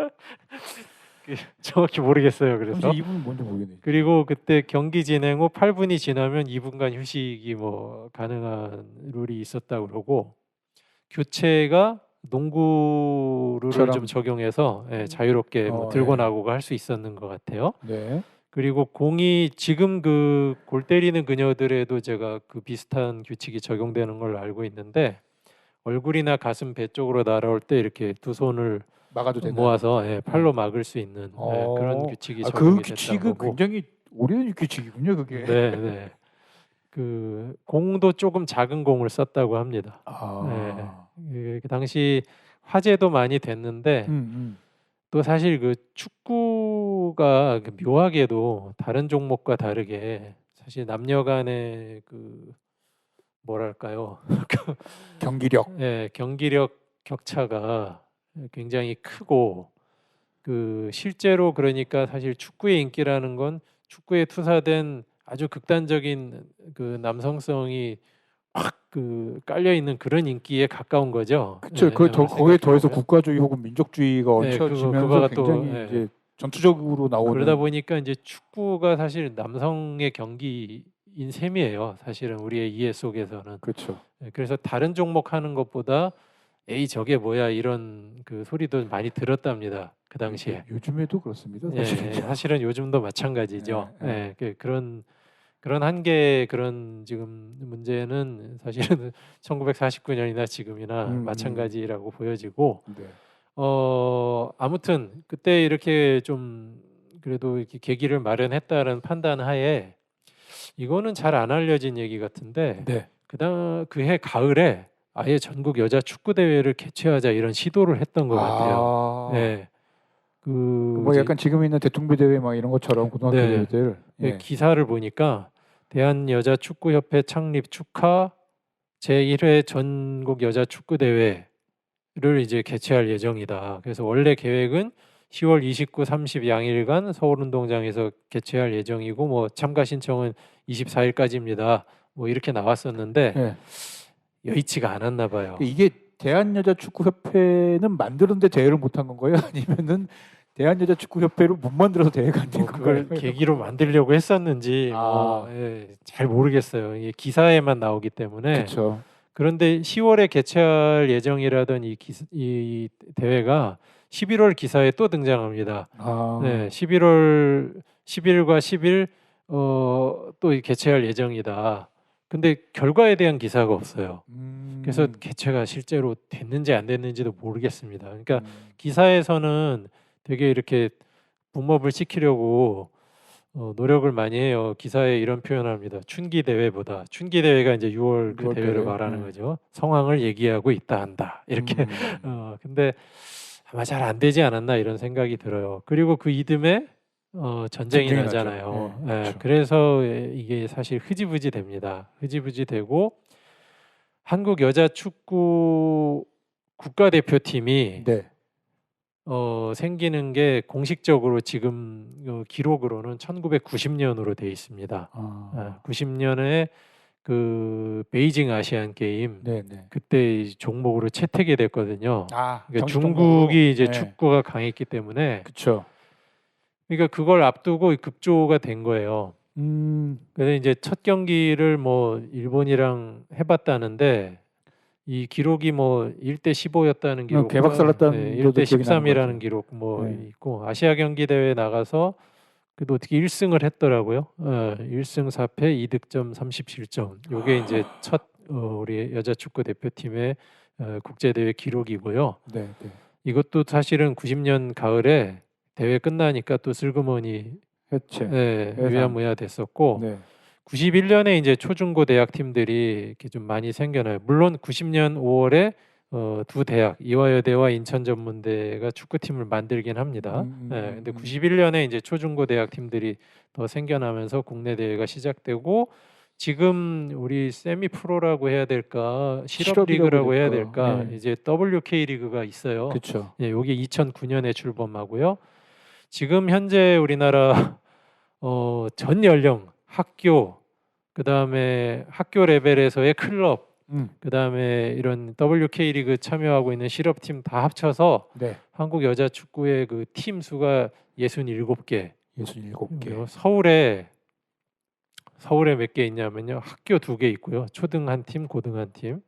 정확히 모르겠어요. 그래서 32분은 뭔지 모르겠네. 그리고 그때 경기 진행 후 8분이 지나면 2분간 휴식이 뭐 가능한 룰이 있었다 그러고 교체가 농구 룰을 처럼. 좀 적용해서 예, 자유롭게 뭐 들고 예. 나고가 할 수 있었는 것 같아요. 네. 그리고 공이 지금 그 골 때리는 그녀들에도 제가 그 비슷한 규칙이 적용되는 걸로 알고 있는데 얼굴이나 가슴 배 쪽으로 날아올 때 이렇게 두 손을 막아도 되나? 모아서 예, 팔로 막을 수 있는 예, 그런 규칙이 그 적용이 됐다는 규칙은 거고. 굉장히 오래된 규칙이군요, 그게. 네, 네. 그 공도 조금 작은 공을 썼다고 합니다. 그 당시 화제도 많이 됐는데 또 사실 그 축구가 그 묘하게도 다른 종목과 다르게 사실 남녀 간의 그 뭐랄까요? 경기력. 예, 경기력 격차가 굉장히 크고 그 실제로 그러니까 사실 축구의 인기라는 건 축구에 투사된 아주 극단적인 그 남성성이 확 그 깔려 있는 그런 인기에 가까운 거죠. 그렇죠. 예, 거기에 더해서 생각해보면. 국가주의 혹은 민족주의가 네, 얹혀지면서 그거가 또, 굉장히 예. 이제 전투적으로 나오는. 그러다 보니까 이제 축구가 사실 남성의 경기인 셈이에요. 사실은 우리의 이해 속에서는. 그렇죠. 예, 그래서 다른 종목 하는 것보다 에이 저게 뭐야 이런 그 소리도 많이 들었답니다. 그 당시에. 요즘에도 그렇습니다. 예, 사실은. 예, 사실은 요즘도 마찬가지죠. 예, 예. 예, 그런 한계 그런 지금 문제는 사실은 1949년이나 지금이나 마찬가지라고 보여지고 네. 아무튼 그때 이렇게 좀 그래도 이렇게 계기를 마련했다는 판단하에 이거는 잘 안 알려진 얘기 같은데 네. 그해 가을에 아예 전국 여자 축구 대회를 개최하자 이런 시도를 했던 것 같아요. 네. 뭐 약간 지금 있는 대통비 대회 막 이런 것처럼 고등학교 네. 대회들. 예. 기사를 보니까 대한 여자 축구 협회 창립 축하 제1회 전국 여자 축구 대회를 이제 개최할 예정이다. 그래서 원래 계획은 10월 29, 30 양일간 서울운동장에서 개최할 예정이고 뭐 참가 신청은 24일까지입니다. 뭐 이렇게 나왔었는데 예. 여의치가 않았나 봐요. 이게 대한여자축구협회는 만드는데 대회를 못한 건가요? 아니면은 대한여자축구협회를 못 만들어서 대회가 안 된 그걸 건가요? 계기로 만들려고 했었는지 잘 모르겠어요. 이게 기사에만 나오기 때문에. 그렇죠. 그런데 10월에 개최할 예정이라던 이 대회가 11월 기사에 또 등장합니다. 네, 11월 10일과 10일 또 개최할 예정이다. 근데 결과에 대한 기사가 없어요. 그래서 개최가 실제로 됐는지 안 됐는지도 모르겠습니다. 그러니까 기사에서는 되게 이렇게 붐업을 시키려고 노력을 많이 해요. 기사에 이런 표현을 합니다. 춘기 대회보다 춘기 대회가 이제 6월 그 6월 대회를 대회. 말하는 거죠. 상황을 얘기하고 있다 한다 이렇게. 근데 아마 잘 안 되지 않았나 이런 생각이 들어요. 그리고 그 이듬해 전쟁이 전쟁이 나잖아요. 나죠. 그렇죠. 그래서 이게 사실 흐지부지 됩니다. 흐지부지 되고 한국 여자 축구 국가대표팀이 네. 생기는 게 공식적으로 지금 기록으로는 1990년으로 돼 있습니다. 90년에 그 베이징 아시안 게임 네, 네. 그때 이 종목으로 채택이 됐거든요. 그러니까 정식 중국이 종목으로. 이제 네. 축구가 강했기 때문에 그렇죠. 그러니까 그걸 앞두고 급조가 된 거예요. 그래서 이제 첫 경기를 뭐 일본이랑 해봤다는데 이 기록이 뭐 1대 15였다는 기록, 개박살났다는 1대 기억이 나는 것 13이라는 같아요. 기록 뭐 네. 있고 아시아 경기 대회 나가서 그래도 어떻게 1승을 했더라고요. 1승 4패 2득점 37점. 요게 이제 첫 우리 여자 축구 대표팀의 국제 대회 기록이고요. 네, 네. 이것도 사실은 90년 가을에 대회 끝나니까 또 슬그머니 해체. 유야무야 됐었고 네. 91년에 이제 초중고 대학 팀들이 이렇게 좀 많이 생겨나요. 물론 90년 5월에 두 대학 이화여대와 인천전문대가 축구팀을 만들긴 합니다. 근데 91년에 이제 초중고 대학 팀들이 더 생겨나면서 국내 대회가 시작되고 지금 우리 세미 프로라고 해야 될까, 실업 실업이라고 리그라고 해야 될까. 될까, 네. 이제 WK 리그가 있어요. 그렇죠. 예, 요게 2009년에 출범하고요. 지금 현재 우리나라 전 연령 학교, 그다음에 학교 레벨에서의 클럽, 그다음에 이런 WK 리그 참여하고 있는 실업팀 다 합쳐서 네. 한국 여자 축구의 그 팀 수가 67개. 67개. 서울에 몇 개 있냐면요. 학교 2개 있고요. 초등 한 팀, 고등 한 팀.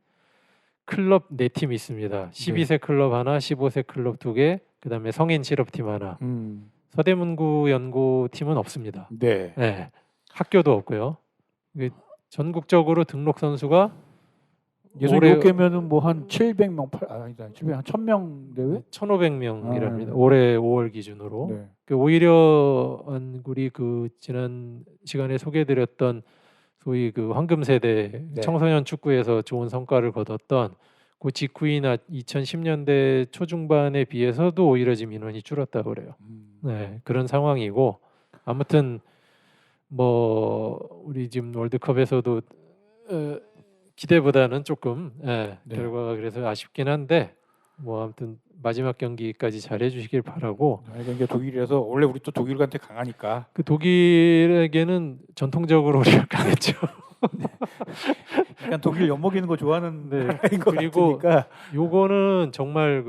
클럽 4팀 있습니다. 12세 클럽 하나, 15세 클럽 2개, 그다음에 성인 실업팀 하나. 서대문구 연고팀은 없습니다. 네. 네. 학교도 없고요. 이게 전국적으로 등록 선수가 67개면은 뭐 한 700명, 아니다. 700, 한 1000명 대회? 1,500명이랍니다. 아. 올해 5월 기준으로. 네. 오히려 우리 그 지난 시간에 소개해드렸던 소위 그 황금 세대 네. 청소년 축구에서 좋은 성과를 거뒀던 그 직후인 2010년대 초중반에 비해서도 오히려 지금 인원이 줄었다고 그래요. 네, 그런 상황이고 아무튼 뭐 우리 지금 월드컵에서도 기대보다는 조금 네. 결과가 그래서 아쉽긴 한데 뭐 아무튼 마지막 경기까지 잘해 주시길 바라고. 이게 독일이라서 원래 우리 또 독일한테 강하니까 그 독일에게는 전통적으로 우리가 강했죠. 약간 독일 엿먹이는 거 좋아하는 네. 나라인 것 그리고 같으니까 요거는 정말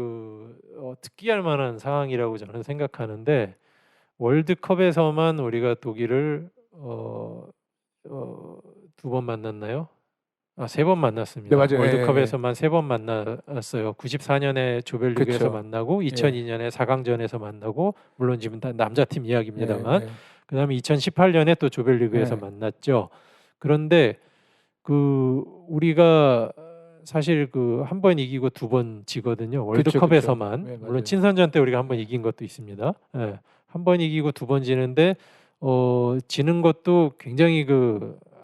특기할 만한 상황이라고 저는 생각하는데 월드컵에서만 우리가 독일을 2번 만났나요? 3번 만났습니다. 네, 맞아요. 월드컵에서만 3번 만났어요. 94년에 조별리그에서 그쵸. 만나고 2002년에 4강전에서 만나고 물론 지금 다 남자팀 이야기입니다만 네, 네. 그다음에 2018년에 또 조별리그에서 네. 만났죠. 그런데 우리가 사실 한 번 이기고 2번 지거든요. 월드컵에서만. 그쵸. 네, 맞아요. 물론 친선전 때 우리가 한 번 이긴 것도 있습니다. 예. 한 번 이기고 2번 지는데 지는 것도 굉장히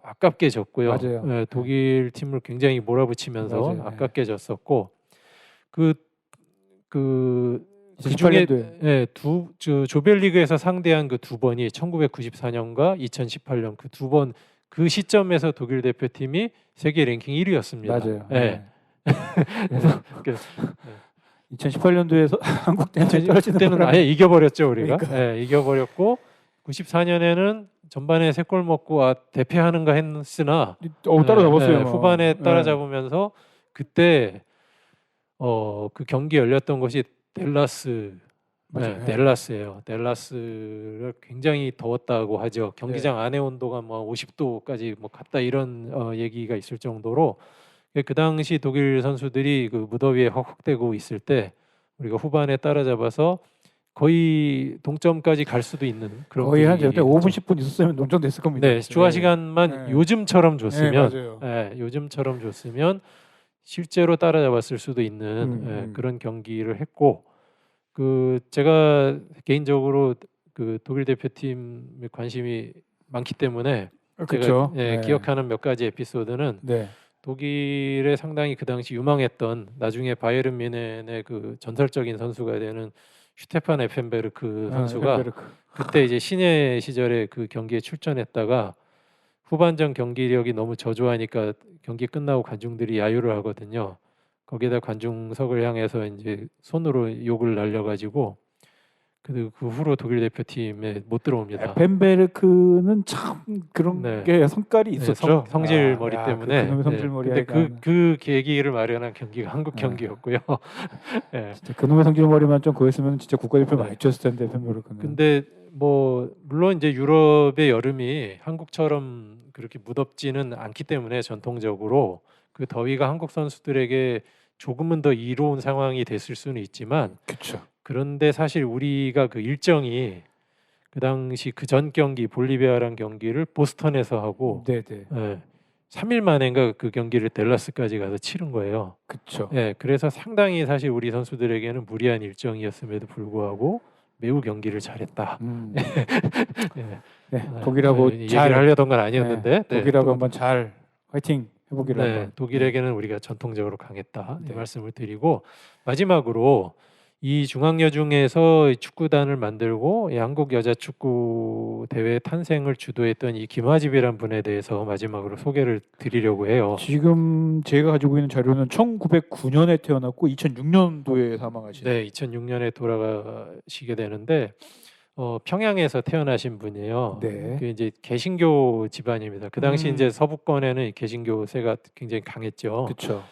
아깝게 졌고요. 맞아요. 예, 독일 팀을 굉장히 몰아붙이면서 맞아요. 아깝게 졌었고 그 2018 중에 년도에. 조별리그에서 상대한 그 2번이 1994년과 2018년 그 2번 그 시점에서 독일 대표팀이 세계 랭킹 1위였습니다. 맞아요. 예. 그래서 그- 2018년도에서 한국 때는 떨어지는 그때는 바람에 아예 이겨버렸죠 우리가. 그러니까. 예, 이겨버렸고 94년에는 전반에 3골 먹고 대패하는가 했으나 따라잡았어요. 뭐. 후반에 네. 따라잡으면서 그때 그 경기 열렸던 것이 델라스. 맞아요. 델라스예요. 델라스를 굉장히 더웠다고 하죠. 경기장 네. 안에 온도가 뭐 50도까지 뭐 갔다 이런 얘기가 있을 정도로 그 당시 독일 선수들이 그 무더위에 헉헉대고 있을 때 우리가 후반에 따라잡아서 거의 동점까지 갈 수도 있는 그런 거의 한 분위기였죠. 5분 10분 있었으면 동점됐을 겁니다. 네, 주화 시간만 네. 요즘처럼 네, 줬으면 맞아요. 요즘처럼 줬으면 실제로 따라잡았을 수도 있는 그런 경기를 했고 제가 개인적으로 독일 대표팀에 관심이 많기 때문에 그렇죠. 제가 기억하는 몇 가지 에피소드는 네. 독일에 상당히 그 당시 유망했던 나중에 바이에른 뮌헨의 그 전설적인 선수가 되는 슈테판 에펜베르크 선수가 햄베르크. 그때 이제 신예 시절에 그 경기에 출전했다가 후반전 경기력이 너무 저조하니까 경기 끝나고 관중들이 야유를 하거든요. 거기에다 관중석을 향해서 이제 손으로 욕을 날려가지고 그 후로 독일 대표팀에 못 들어옵니다. 펜베르크는 참 그런 네. 게 성깔이 네, 있었죠. 성질 머리 때문에. 그놈의 성질 머리. 근데 그 계기를 마련한 경기가 한국 경기였고요. 네. 진짜 그놈의 성질 머리만 좀 구했으면 진짜 국가대표 네. 많이 쳤을 텐데 펜베르크는. 근데 뭐 물론 이제 유럽의 여름이 한국처럼 그렇게 무덥지는 않기 때문에 전통적으로 그 더위가 한국 선수들에게 조금은 더 이로운 상황이 됐을 수는 있지만 그렇죠. 그런데 사실 우리가 그 일정이 그 당시 그 전 경기 볼리비아랑 경기를 보스턴에서 하고 네네. 3일 만인가 그 경기를 델라스까지 가서 치른 거예요. 그렇죠. 그래서 상당히 사실 우리 선수들에게는 무리한 일정이었음에도 불구하고 매우 경기를 잘했다. 네, 독일하고 얘기를 잘 하려던 건 아니었는데 독일하고 한번 잘 화이팅 해보기로 한번. 독일에게는 우리가 전통적으로 강했다 이 네. 말씀을 드리고 마지막으로 이 중앙여중에서 축구단을 만들고 이 한국 여자 축구 대회 탄생을 주도했던 이 김화집이란 분에 대해서 마지막으로 소개를 드리려고 해요. 지금 제가 가지고 있는 자료는 1909년에 태어났고 2006년도에 사망하신. 네, 2006년에 돌아가시게 되는데 평양에서 태어나신 분이에요. 네. 그 이제 개신교 집안입니다. 그 당시 이제 서부권에는 개신교세가 굉장히 강했죠. 그렇죠.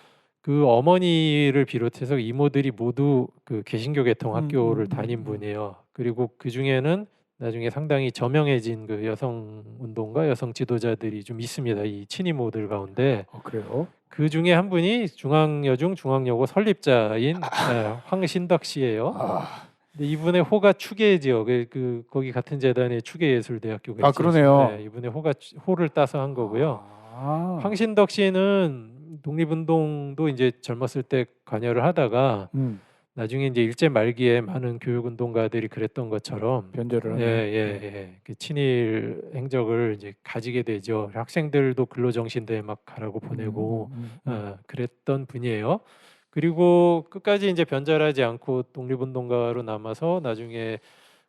그 어머니를 비롯해서 이모들이 모두 그 개신교 계통 학교를 다닌 음. 분이에요. 그리고 그 중에는 나중에 상당히 저명해진 그 여성 운동가, 여성 지도자들이 좀 있습니다. 이 친이모들 가운데 그래요? 그 중에 한 분이 중앙여중 중앙여고 설립자인 황신덕 씨예요. 아, 근데 이분의 호가 추계지요. 거기 같은 재단에 추계예술대학교가 아, 있죠. 그러네요. 네, 이분의 호를 따서 한 거고요. 아. 황신덕 씨는 독립운동도 이제 젊었을 때 관여를 하다가 나중에 이제 일제 말기에 많은 교육운동가들이 그랬던 것처럼 변절을 하네. 예. 그 친일 행적을 이제 가지게 되죠. 학생들도 근로정신대에 막 가라고 보내고 그랬던 분이에요. 그리고 끝까지 이제 변절하지 않고 독립운동가로 남아서 나중에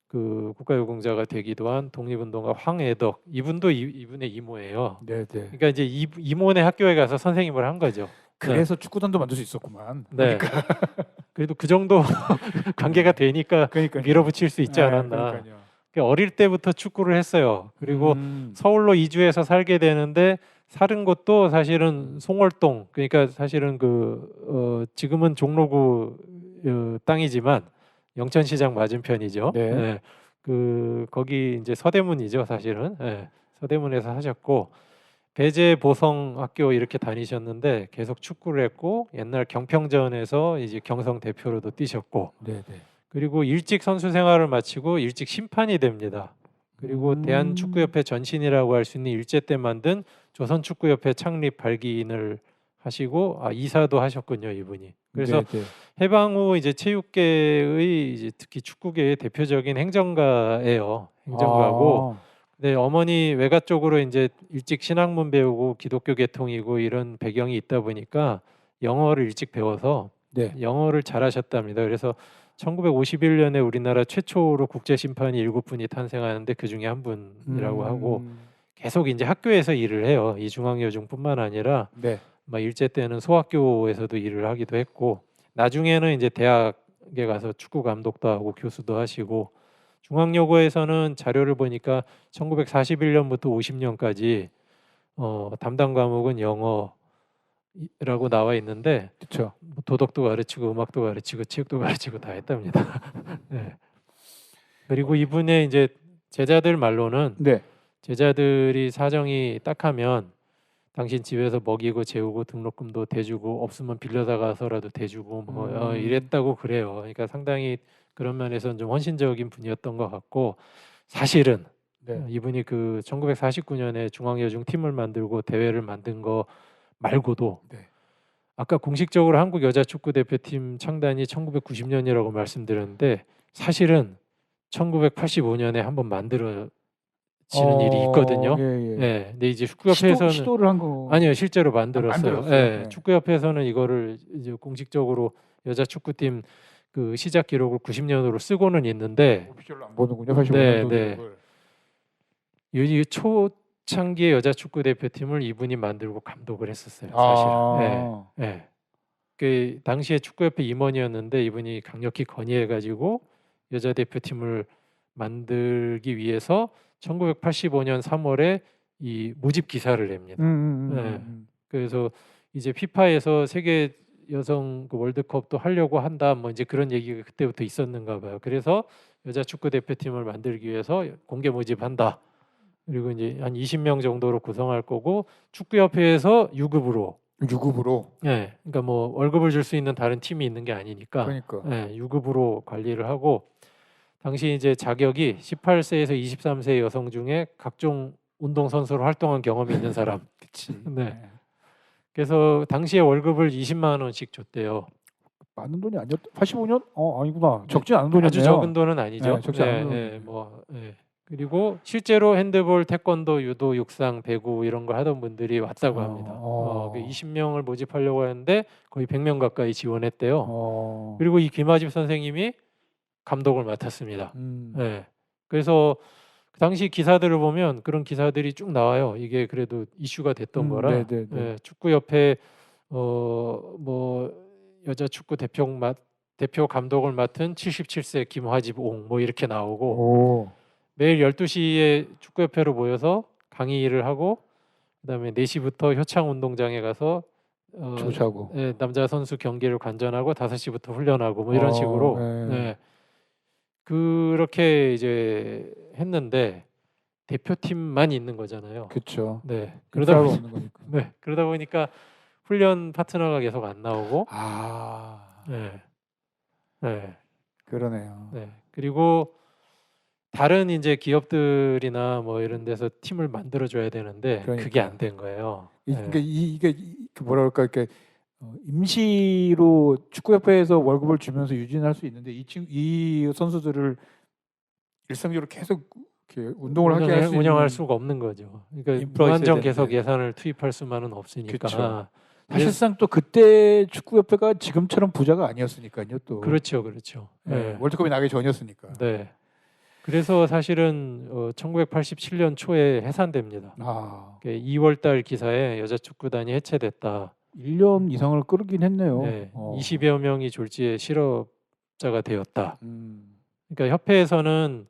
그 국가유공자가 되기도 한 독립운동가 황애덕, 이분도 이분의 이모예요. 네. 그러니까 이제 이모네 학교에 가서 선생님을 한 거죠. 그래서 축구단도 만들 수 있었구만. 네. 그래도 그 정도 관계가 되니까 그러니까 밀어붙일 수 있지 않았나. 그러니까요. 그러니까 어릴 때부터 축구를 했어요. 그리고 서울로 이주해서 살게 되는데 사는 곳도 사실은 송월동, 그러니까 사실은 지금은 종로구 땅이지만 영천시장 맞은편이죠. 네. 거기 이제 서대문이죠, 사실은. 서대문에서 하셨고 배재 보성 학교 이렇게 다니셨는데 계속 축구를 했고 옛날 경평전에서 이제 경성 대표로도 뛰셨고 네. 그리고 일찍 선수 생활을 마치고 일찍 심판이 됩니다. 그리고 대한축구협회 전신이라고 할 수 있는 일제 때 만든 조선축구협회 창립 발기인을 하시고 이사도 하셨군요, 이분이. 그래서 네. 해방 후 이제 체육계의 이제 특히 축구계의 대표적인 행정가예요. 행정가고. 네, 어머니 외가 쪽으로 이제 일찍 신학문 배우고 기독교 계통이고 이런 배경이 있다 보니까 영어를 일찍 배워서 네. 영어를 잘하셨답니다. 그래서 1951년에 우리나라 최초로 국제 심판이 7분이 탄생하는데 그 중에 한 분이라고 하고 계속 이제 학교에서 일을 해요. 이 중앙여중뿐만 아니라 네. 막 일제 때는 소학교에서도 일을 하기도 했고 나중에는 이제 대학에 가서 축구 감독도 하고 교수도 하시고 중앙여고에서는 자료를 보니까 1941년부터 50년까지 담당 과목은 영어라고 나와 있는데 그렇죠. 도덕도 가르치고 음악도 가르치고 체육도 가르치고 다 했답니다. 네. 그리고 이분의 이제 제자들 말로는 네. 제자들이 사정이 딱하면 당신 집에서 먹이고 재우고 등록금도 대주고 없으면 빌려다 가서라도 대주고 뭐 이랬다고 그래요. 그러니까 상당히 그런 면에서는 좀 헌신적인 분이었던 것 같고 사실은 네. 이분이 그 1949년에 중앙여중 팀을 만들고 대회를 만든 거 말고도 네. 아까 공식적으로 한국 여자 축구 대표팀 창단이 1990년이라고 말씀드렸는데 사실은 1985년에 한번 만들어지는 일이 있거든요. 예. 네, 근데 이제 축구협회에서는 시도를 한 거. 아니요, 실제로 만들었어요. 만들었어요? 네, 네. 축구협회에서는 이거를 이제 공식적으로 여자 축구팀 그 시작 기록을 90년으로 쓰고는 있는데 오피셜로 안 보는군요. 85년도 네. 이 초창기의 여자 축구 대표팀을 이분이 만들고 감독을 했었어요. 사실은. 네. 그 당시에 축구협회 임원이었는데 이분이 강력히 건의해가지고 여자 대표팀을 만들기 위해서 1985년 3월에 이 모집 기사를 냅니다. 그래서 이제 피파에서 세계 여성 그 월드컵도 하려고 한다 뭐 이제 그런 얘기가 그때부터 있었는가 봐요. 그래서 여자 축구 대표팀을 만들기 위해서 공개 모집한다. 그리고 이제 한 20명 정도로 구성할 거고 축구협회에서 유급으로. 네, 그러니까 뭐 월급을 줄 수 있는 다른 팀이 있는 게 아니니까. 그러니까. 네, 유급으로 관리를 하고 당시 이제 자격이 18세에서 23세 여성 중에 각종 운동 선수로 활동한 경험이 있는 사람. 그치. 네. 그래서 당시에 월급을 20만 원씩 줬대요. 많은 돈이 아니었. 85년? 아니구나. 적지 않은 돈이었네요. 아주 적은 돈은 아니죠. 네, 적지 않은 돈. 네. 그리고 실제로 핸드볼, 태권도, 유도, 육상, 배구 이런 걸 하던 분들이 왔다고 합니다. 20명을 모집하려고 했는데 거의 100명 가까이 지원했대요. 어. 그리고 이 김아집 선생님이 감독을 맡았습니다. 네. 그래서 그 당시 기사들을 보면 그런 기사들이 쭉 나와요. 이게 그래도 이슈가 됐던 거라. 네네네. 예, 축구협회 뭐 여자 축구 대표 감독을 맡은 77세 김화집 옹 뭐 이렇게 나오고 오. 매일 12시에 축구협회로 모여서 강의를 하고 그다음에 4시부터 효창 운동장에 가서 조사고. 예, 남자 선수 경기를 관전하고 5시부터 훈련하고 뭐 이런 식으로 네. 예, 그렇게 이제 했는데 대표팀만 있는 거잖아요. 그렇죠. 네. 그러다 없는 거니까. 네. 그러다 보니까 훈련 파트너가 계속 안 나오고 아. 네. 네. 그러네요. 네. 그리고 다른 이제 기업들이나 뭐 이런 데서 팀을 만들어 줘야 되는데 그러니까. 그게 안 된 거예요. 그러니까 이게 그 뭐라 그럴까 이렇게 임시로 축구협회에서 월급을 주면서 유진할 수 있는데 이 선수들을 일상적으로 계속 이렇게 운동을 하게 할 수 있는 운영할 수가 없는 거죠. 그러니까 인프라가 있어야 무한정 계속 되는데. 예산을 투입할 수만은 없으니까. 그쵸. 사실상 또 그때 축구협회가 지금처럼 부자가 아니었으니까요. 또 그렇죠, 그렇죠. 네, 네. 월드컵이 나기 전이었으니까. 네. 그래서 사실은 1987년 초에 해산됩니다. 아, 2월달 기사에 여자 축구단이 해체됐다. 1년 이상을 끌긴 했네요. 네, 20여 명이 졸지에 실업자가 되었다. 그러니까 협회에서는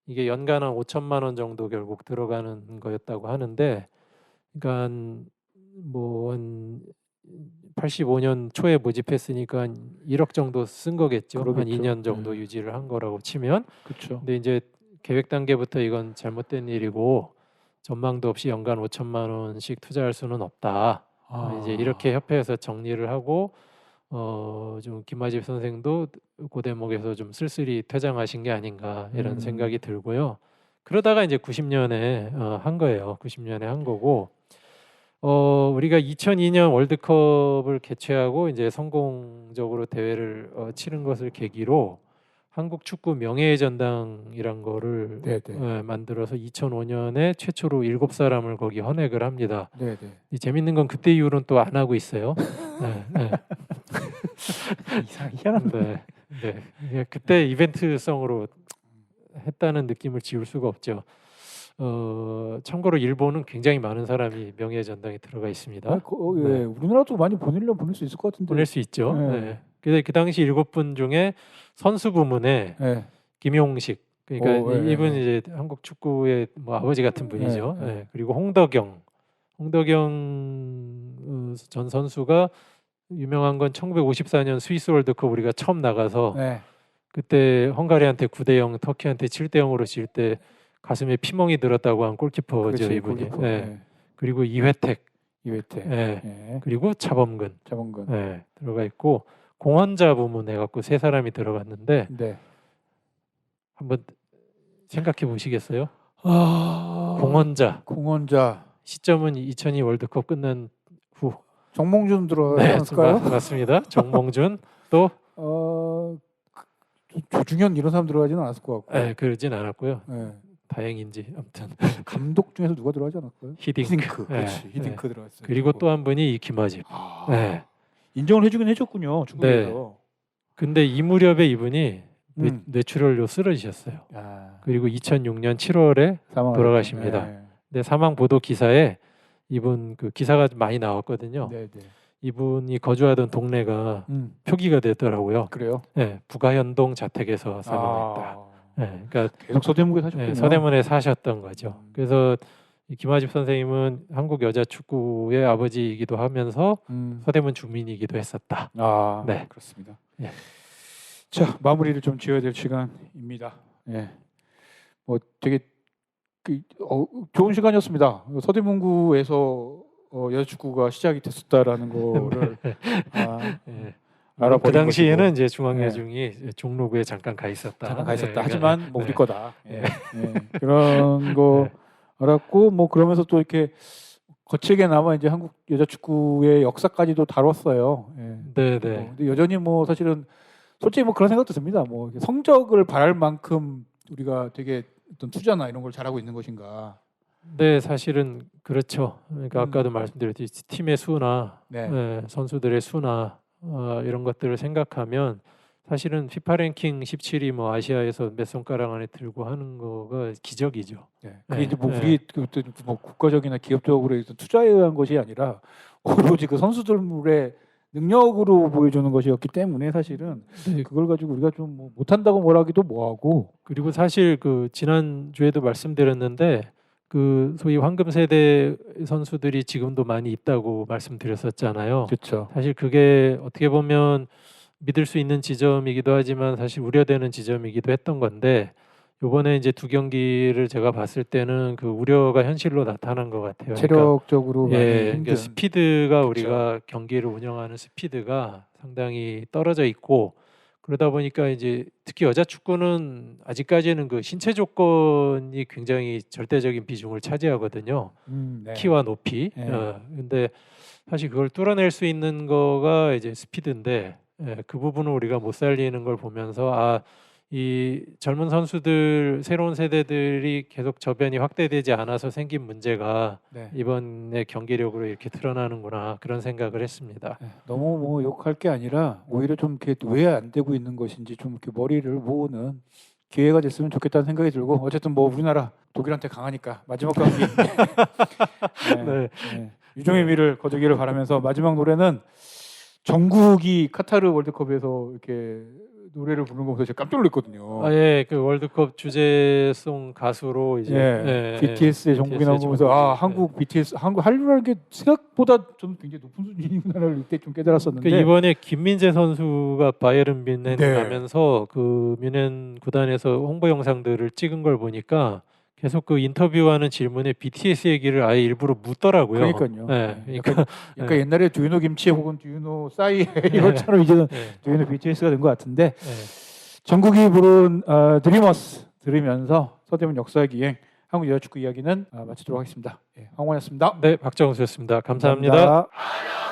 이게 연간 한 5천만 원 정도 결국 들어가는 거였다고 하는데, 그러니까 뭐한 85년 초에 모집했으니까 한 1억 정도 쓴 거겠죠. 한 그러겠죠. 2년 정도 유지를 한 거라고 치면. 그렇죠. 근데 이제 계획 단계부터 이건 잘못된 일이고 전망도 없이 연간 5천만 원씩 투자할 수는 없다. 이제 이렇게 협회에서 정리를 하고 좀 김아집 선생도 그 대목에서 좀 쓸쓸히 퇴장하신 게 아닌가 이런 생각이 들고요. 그러다가 이제 90년에 한 거예요. 90년에 한 거고 우리가 2002년 월드컵을 개최하고 이제 성공적으로 대회를 치른 것을 계기로 한국 축구 명예의 전당이란 거를 만들어서 2005년에 최초로 7사람을 거기 헌액을 합니다. 네네. 재밌는 건 그때 이후로는 또 안 하고 있어요. 네. 희한한데. 네. 그때 이벤트성으로 했다는 느낌을 지울 수가 없죠. 참고로 일본은 굉장히 많은 사람이 명예의 전당에 들어가 있습니다. 네. 우리나라도 많이 보내려면 보낼 수 있을 것 같은데. 보낼 수 있죠. 네. 네. 그래서 그 당시 7분 중에 선수 부문에 네. 김용식, 그러니까 네. 이분 이제 한국 축구의 뭐 아버지 같은 분이죠. 네. 네. 그리고 홍덕영 전 선수가 유명한 건 1954년 스위스 월드컵 우리가 처음 나가서 네. 그때 헝가리한테 9대0, 터키한테 7대0으로 질 때 가슴에 피멍이 들었다고 한 골키퍼죠. 그렇지, 이분이. 골키퍼. 네. 네. 그리고 이회택, 이회태. 네. 네. 그리고 차범근 자본금. 네. 들어가 있고 공헌자 부문 해갖고 3사람이 들어갔는데 네. 한번 생각해 보시겠어요? 아, 공헌자 시점은 2002 월드컵 끝난 후. 정몽준 들어갈까요? 맞습니다. 정몽준 또 조중현 이런 사람 들어가지는 않았을 것 같고. 네, 그러진 않았고요. 네. 다행인지 아무튼 감독 중에서 누가 들어가지 않았을까요? 히딩크. 그렇지. 네, 히딩크 들어갔어요. 그리고 또 한 분이 이 김아집. 아, 네. 인정을 해주긴 해줬군요. 중국에서. 근데 이 무렵에 이분이 뇌출혈로 쓰러지셨어요. 아, 그리고 2006년 7월에 돌아가십니다. 네. 근데 사망 보도 기사에 이분 그 기사가 많이 나왔거든요. 네, 네. 이분이 거주하던 동네가 표기가 됐더라고요. 그래요? 네, 부가현동 자택에서 사망했다. 아, 네, 그러니까 계속 서대문구에 사셨군요. 네, 서대문에 사셨던 거죠. 그래서 이 김아집 선생님은 한국 여자 축구의 아버지이기도 하면서 서대문 주민이기도 했었다. 아, 네. 그렇습니다. 예. 자, 마무리를 좀 지어야 될 시간입니다. 예. 뭐 되게 좋은 시간이었습니다. 서대문구에서 여자 축구가 시작이 됐었다라는 거를 네. 알아버린 그 당시에는 것이고. 이제 중앙야중이 종로구에 잠깐 가 있었다. 잠깐 가 있었다. 네, 하지만 뭐 우리 네. 거다. 예. 예. 그런 거 알았고 뭐 그러면서 또 이렇게 거칠게나마 이제 한국 여자 축구의 역사까지도 다뤘어요. 예. 네, 네. 근데 여전히 뭐 사실은 솔직히 뭐 그런 생각도 듭니다. 뭐 성적을 바랄 만큼 우리가 되게 어떤 투자나 이런 걸 잘하고 있는 것인가. 네, 사실은 그렇죠. 그러니까 아까도 말씀드렸듯이 팀의 수나 네. 선수들의 수나 이런 것들을 생각하면 사실은 피파 랭킹 17위 뭐 아시아에서 몇 손가락 안에 들고 하는 거가 기적이죠. 네. 그게 이제 뭐 네. 우리 뭐 국가적이나 기업적으로 해서 투자에 의한 것이 아니라 오로지 그 선수들의 능력으로 보여주는 것이었기 때문에 사실은 네, 그걸 가지고 우리가 좀 뭐 못한다고 뭐라기도 뭐하고. 그리고 사실 그 지난 주에도 말씀드렸는데 그 소위 황금 세대 선수들이 지금도 많이 있다고 말씀드렸었잖아요. 그렇죠. 사실 그게 어떻게 보면 믿을 수 있는 지점이기도 하지만 사실 우려되는 지점이기도 했던 건데 요번에 이제 두 경기를 제가 봤을 때는 그 우려가 현실로 나타난 것 같아요. 체력적으로 많이 그러니까 힘든. 스피드가 우리가 경기를 운영하는 스피드가 상당히 떨어져 있고 그러다 보니까 이제 특히 여자 축구는 아직까지는 그 신체 조건이 굉장히 절대적인 비중을 차지하거든요. 네. 키와 높이. 네. 근데 사실 그걸 뚫어낼 수 있는 거가 이제 스피드인데 그 부분을 우리가 못 살리는 걸 보면서 이 젊은 선수들 새로운 세대들이 계속 저변이 확대되지 않아서 생긴 문제가 네. 이번에 경기력으로 이렇게 드러나는구나 그런 생각을 했습니다. 네. 너무 뭐 욕할 게 아니라 오히려 좀 이렇게 왜 안 되고 있는 것인지 좀 이렇게 머리를 모으는 기회가 됐으면 좋겠다는 생각이 들고 어쨌든 뭐 우리나라 독일한테 강하니까 마지막 경기 네. 네. 네. 유종의 미를 거두기를 바라면서 마지막 노래는 정국이 카타르 월드컵에서 이렇게 노래를 부르는 거 보면서 제가 깜짝 놀랐거든요. 예, 그 월드컵 주제송 가수로 이제 BTS의 정국이 나오면서 한국 BTS 한국 한류라는 게 생각보다 좀 굉장히 높은 수준이구나를 이때 좀 깨달았었는데 이번에 김민재 선수가 바이에른 뮌헨 네. 가면서 그 뮌헨 구단에서 홍보 영상들을 찍은 걸 보니까 계속 그 인터뷰하는 질문에 BTS 얘기를 아예 일부러 묻더라고요. 그러니까요. 네, 약간 옛날에 듀유노 김치 혹은 듀유노 싸이 이것처럼 이제는 네, 듀유노 BTS가 된 것 같은데 네. 정국이 부른 드리머스 들으면서 서대문 역사의 기행 한국 여자축구 이야기는 마치도록 하겠습니다. 황원이었습니다. 네, 박정수였습니다. 감사합니다. 감사합니다.